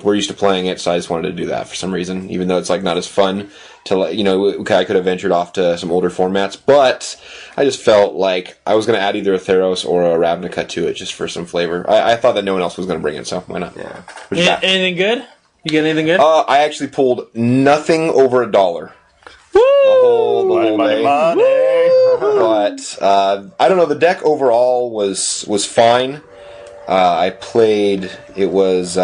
We're used to playing it, so I just wanted to do that for some reason. Even though it's not as fun to I could have ventured off to some older formats, but I just felt like I was going to add either a Theros or a Ravnica to it just for some flavor. I thought that no one else was going to bring it, so why not?
Yeah.
Anything good? You get anything good?
I actually pulled nothing over $1.
Woo!
The whole day.
Money.
But I don't know. The deck overall was fine. I played. It was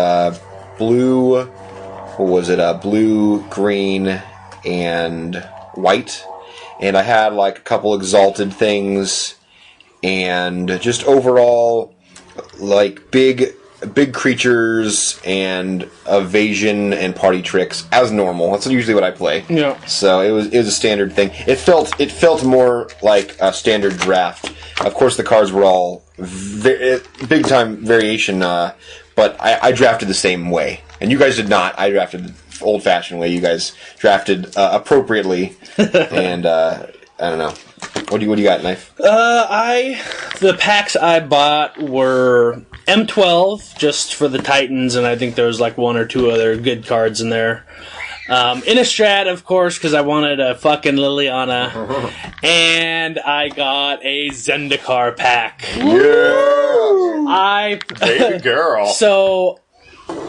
blue. What was it? Blue, green, and white. And I had a couple exalted things, and just overall big creatures and evasion and party tricks as normal. That's usually what I play.
Yeah.
So it was a standard thing. It felt more like a standard draft. Of course, the cards were all big time variation. But I drafted the same way, and you guys did not. I drafted the old fashioned way. You guys drafted appropriately, and I don't know. What do you got, Knife?
The packs I bought were M12 just for the Titans, and I think there was 1 or 2 other good cards in there. Innistrad, of course, because I wanted a fucking Liliana, and I got a Zendikar pack.
Yeah,
Baby girl.
So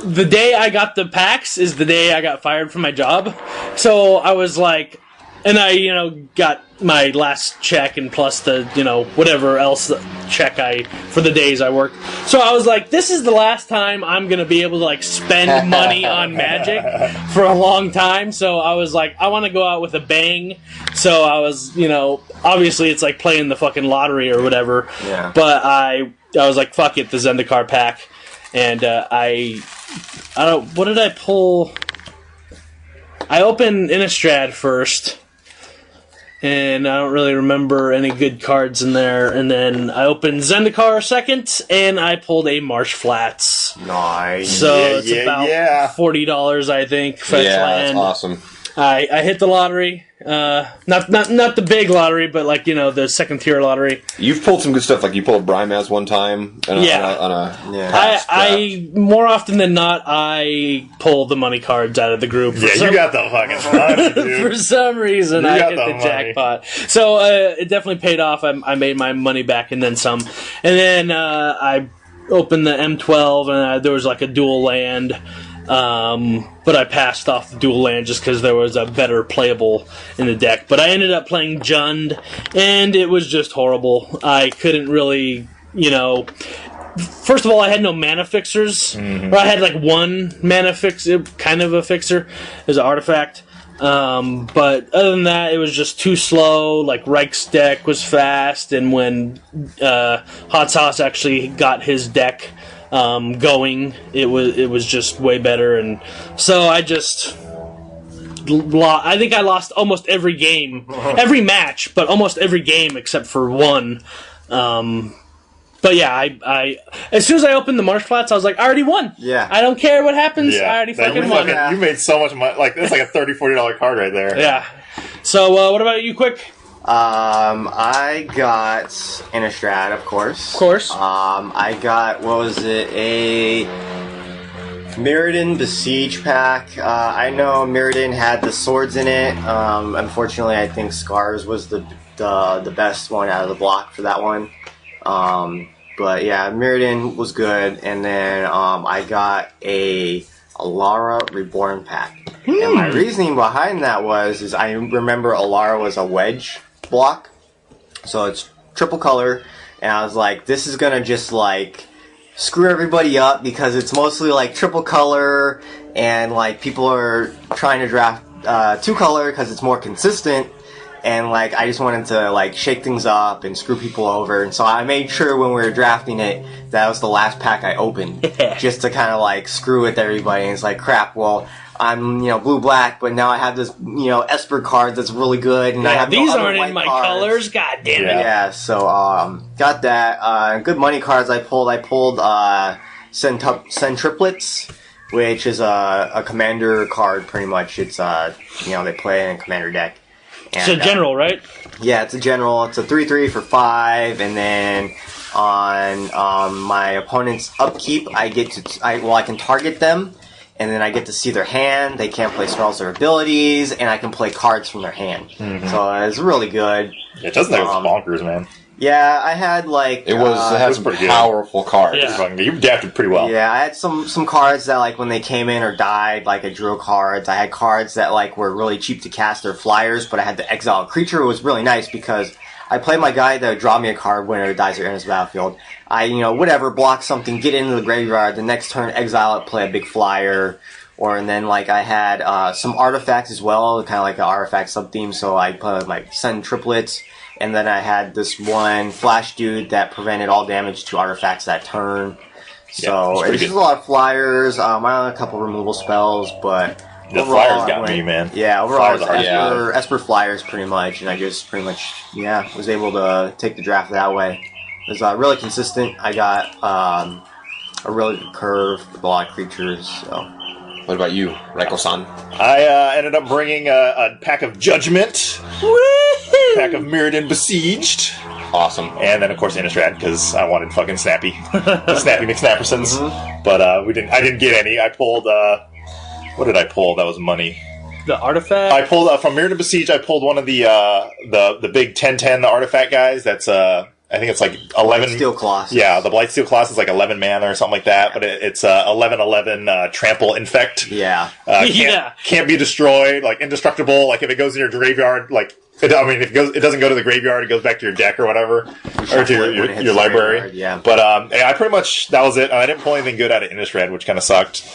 the day I got the packs is the day I got fired from my job. So I was like, and I, got my last check and plus the, whatever else check for the days I worked. So I was like, this is the last time I'm going to be able to, spend money on Magic for a long time. So I was like, I want to go out with a bang. So I was, obviously it's like playing the fucking lottery or whatever.
Yeah.
But I was like, fuck it, the Zendikar pack. And I don't, what did I pull? I opened Innistrad first. And I don't really remember any good cards in there. And then I opened Zendikar second, and I pulled a Marsh Flats.
Nice.
So it's about $40, I think. Fetch
that's
land.
awesome.
I hit the lottery. Not the big lottery, but the second tier lottery.
You've pulled some good stuff. You pulled Brimaz one time.
I more often than not, I pull the money cards out of the group.
Yeah, you got the fucking money, dude.
For some reason, I hit the jackpot. So it definitely paid off. I made my money back and then some. And then I opened the M12 and there was like a dual land, but I passed off the dual land just because there was a better playable in the deck. But I ended up playing Jund, and it was just horrible. I couldn't really, first of all, I had no mana fixers. Or I had like one mana fixer, kind of a fixer, as an artifact. But other than that, it was just too slow. Like Reich's deck was fast, and when Hot Sauce actually got his deck going, it was just way better. And so I think I lost almost every game, every match, but almost every game except for one. But yeah, I as soon as I opened the Marsh Flats, I was like, I already won.
Yeah.
I don't care what happens.
Yeah.
I already fucking won.
You made so much money. Like, that's like a $30, $40 card right there.
Yeah. So, what about you, Quick?
I got Innistrad, of course.
Of course.
I got, what was it, a Mirrodin Besiege pack. I know Mirrodin had the swords in it. Unfortunately, I think Scars was the best one out of the block for that one. But yeah, Mirrodin was good, and then I got a Alara Reborn pack. And my reasoning behind that is I remember Alara was a wedge block, so it's triple color, and I was like, this is gonna just like screw everybody up because it's mostly like triple color, and like people are trying to draft two color because it's more consistent. And, like, I just wanted to, like, shake things up and screw people over. And so I made sure when we were drafting it, that was the last pack I opened. Just to kind of, like, screw with everybody. And it's like, crap, well, I'm, blue-black, but now I have this, Esper card that's really good. And I have
these
no other
aren't
white
in my
cards.
colors. God damn it.
Yeah, so, got that. Good money cards I pulled. I pulled, Centriplets, which is a commander card, pretty much. It's, they play in a commander deck. And,
It's a general, right?
Yeah, it's a general. It's a 3/3 for 5, and then on my opponent's upkeep, I can target them, and then I get to see their hand. They can't play spells or abilities, and I can play cards from their hand. So it's really good.
It doesn't think it was bonkers, man.
Yeah, I had like
It had some
pretty good.
powerful cards.
Yeah.
You adapted pretty well.
Yeah, I had some cards that, like, when they came in or died, like, I drew cards. I had cards that, like, were really cheap to cast. They're flyers, but I had to exile a creature. It was really nice because I played my guy that would draw me a card whenever it dies or enters the battlefield. I, whatever, block something, get into the graveyard, the next turn exile it, play a big flyer. And then, like, I had some artifacts as well, kind of like an artifact sub-theme, so I put, like, Sun Triplets. And then I had this one flash dude that prevented all damage to artifacts that turn. So it's just a lot of flyers. I had a couple removal spells, but
the flyers got me, man.
Yeah, overall
Flyers are
Esper flyers pretty much, and I just pretty much was able to take the draft that way. It was really consistent. I got a really good curve with a lot of creatures. So.
What about you, Reiko-san?
I ended up bringing a pack of Judgment, a pack of Mirrodin Besieged,
Awesome.
and then of course Innistrad because I wanted fucking Snappy, the Snappy McSnappersons. But I didn't get any. I pulled. What did I pull? That was money.
The artifact?
I pulled from Mirrodin Besieged. I pulled one of the big 10/10 artifact guys. That's I think it's like 11
Steel Colossus.
Yeah, the Blightsteel Colossus is like 11 mana or something like that, but it's 11/11 Trample Infect.
Yeah.
Can't be destroyed, like indestructible. Like if it goes in your graveyard, like it doesn't go to the graveyard. It goes back to your deck or whatever, or to your library.
Graveyard, yeah.
But I pretty much that was it. I didn't pull anything good out of Innistrad, which kind of sucked.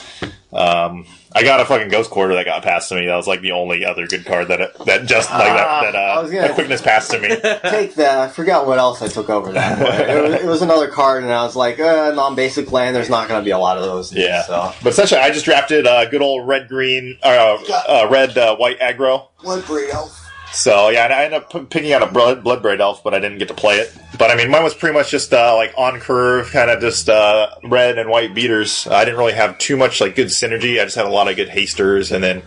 I got a fucking Ghost Quarter that got passed to me. That was like the only other good card that Quickness passed to me.
Take that. I forgot what else I took over that one. It was another card, and I was like, non-basic land, there's not going to be a lot of those.
Yeah.
So.
But essentially, I just drafted good old red white aggro.
Bloodbraid Elf.
So yeah, and I ended up picking out a Bloodbraid Elf, but I didn't get to play it. But I mean, mine was pretty much just like on curve, kind of just red and white beaters. I didn't really have too much like good synergy. I just had a lot of good hasters, and then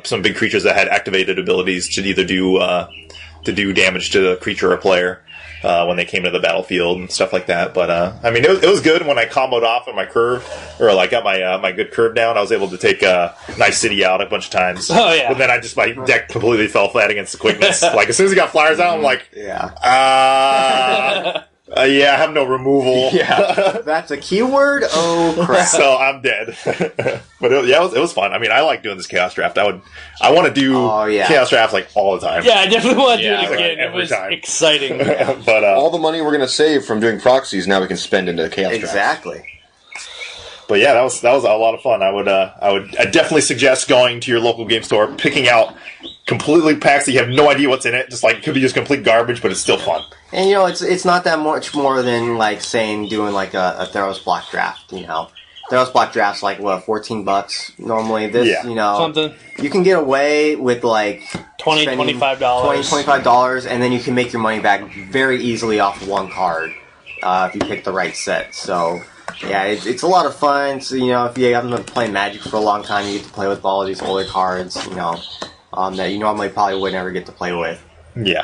some big creatures that had activated abilities to either do damage to the creature or player when they came to the battlefield and stuff like that. But I mean, it was good when I comboed off on my curve, or like got my good curve down. I was able to take Nice City out a bunch of times.
Oh yeah.
But then my deck completely fell flat against the Quickness. Like as soon as he got flyers out, I'm like, Yeah, I have no removal.
Yeah, that's a keyword. Oh crap!
So I'm dead. But it was fun. I mean, I like doing this chaos draft. I want to do chaos drafts like all the time.
Yeah, I definitely want to do it
like
again. It
every
was
time.
exciting.
But
all the money we're going to save from doing proxies now we can spend into the chaos draft.
Exactly.
But yeah, that was a lot of fun. I definitely suggest going to your local game store, picking out completely packs that you have no idea what's in it. Just like it could be just complete garbage, but it's still fun.
And it's not that much more than like saying doing like a Theros block draft. Theros block draft's like what, $14 normally. This
something
you can get away with like
$20, $25,
$25, and then you can make your money back very easily off one card if you pick the right set. So. Yeah, it's a lot of fun. So, if you haven't been playing Magic for a long time, you get to play with all these older cards, that you normally probably would never get to play with.
Yeah.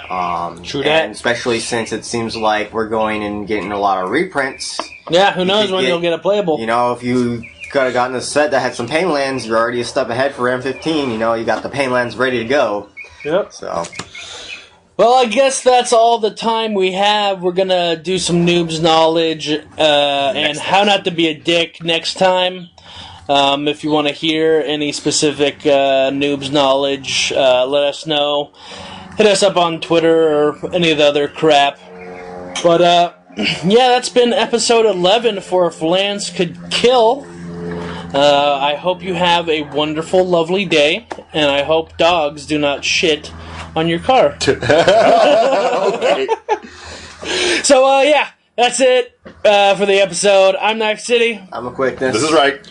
True that.
And especially since it seems like we're going and getting a lot of reprints.
Yeah, who knows when you'll get a playable.
If you could have gotten a set that had some pain lands, you're already a step ahead for M15. You got the pain lands ready to go.
Yep.
So...
Well, I guess that's all the time we have. We're going to do some noobs knowledge and how not to be a dick next time. If you want to hear any specific noobs knowledge, let us know. Hit us up on Twitter or any of the other crap. But, yeah, that's been episode 11 for If Lands Could Kill. I hope you have a wonderful, lovely day, and I hope dogs do not shit on your car.
Okay.
So, yeah, that's it for the episode. I'm Knife City.
I'm a quickness.
This is right.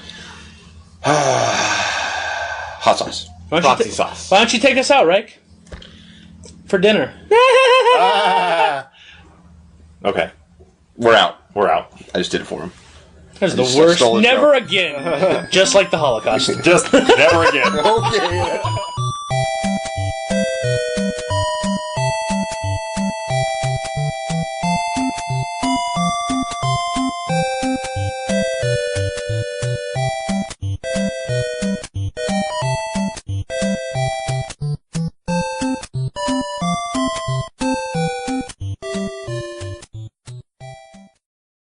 Hot sauce.
Proxy sauce.
Why don't you take us out, Reich? For dinner.
Okay.
We're out.
We're out.
I just did it for him.
That's the
just
worst.
stole his
Never
show.
again. Just like the Holocaust.
Just never again.
Okay.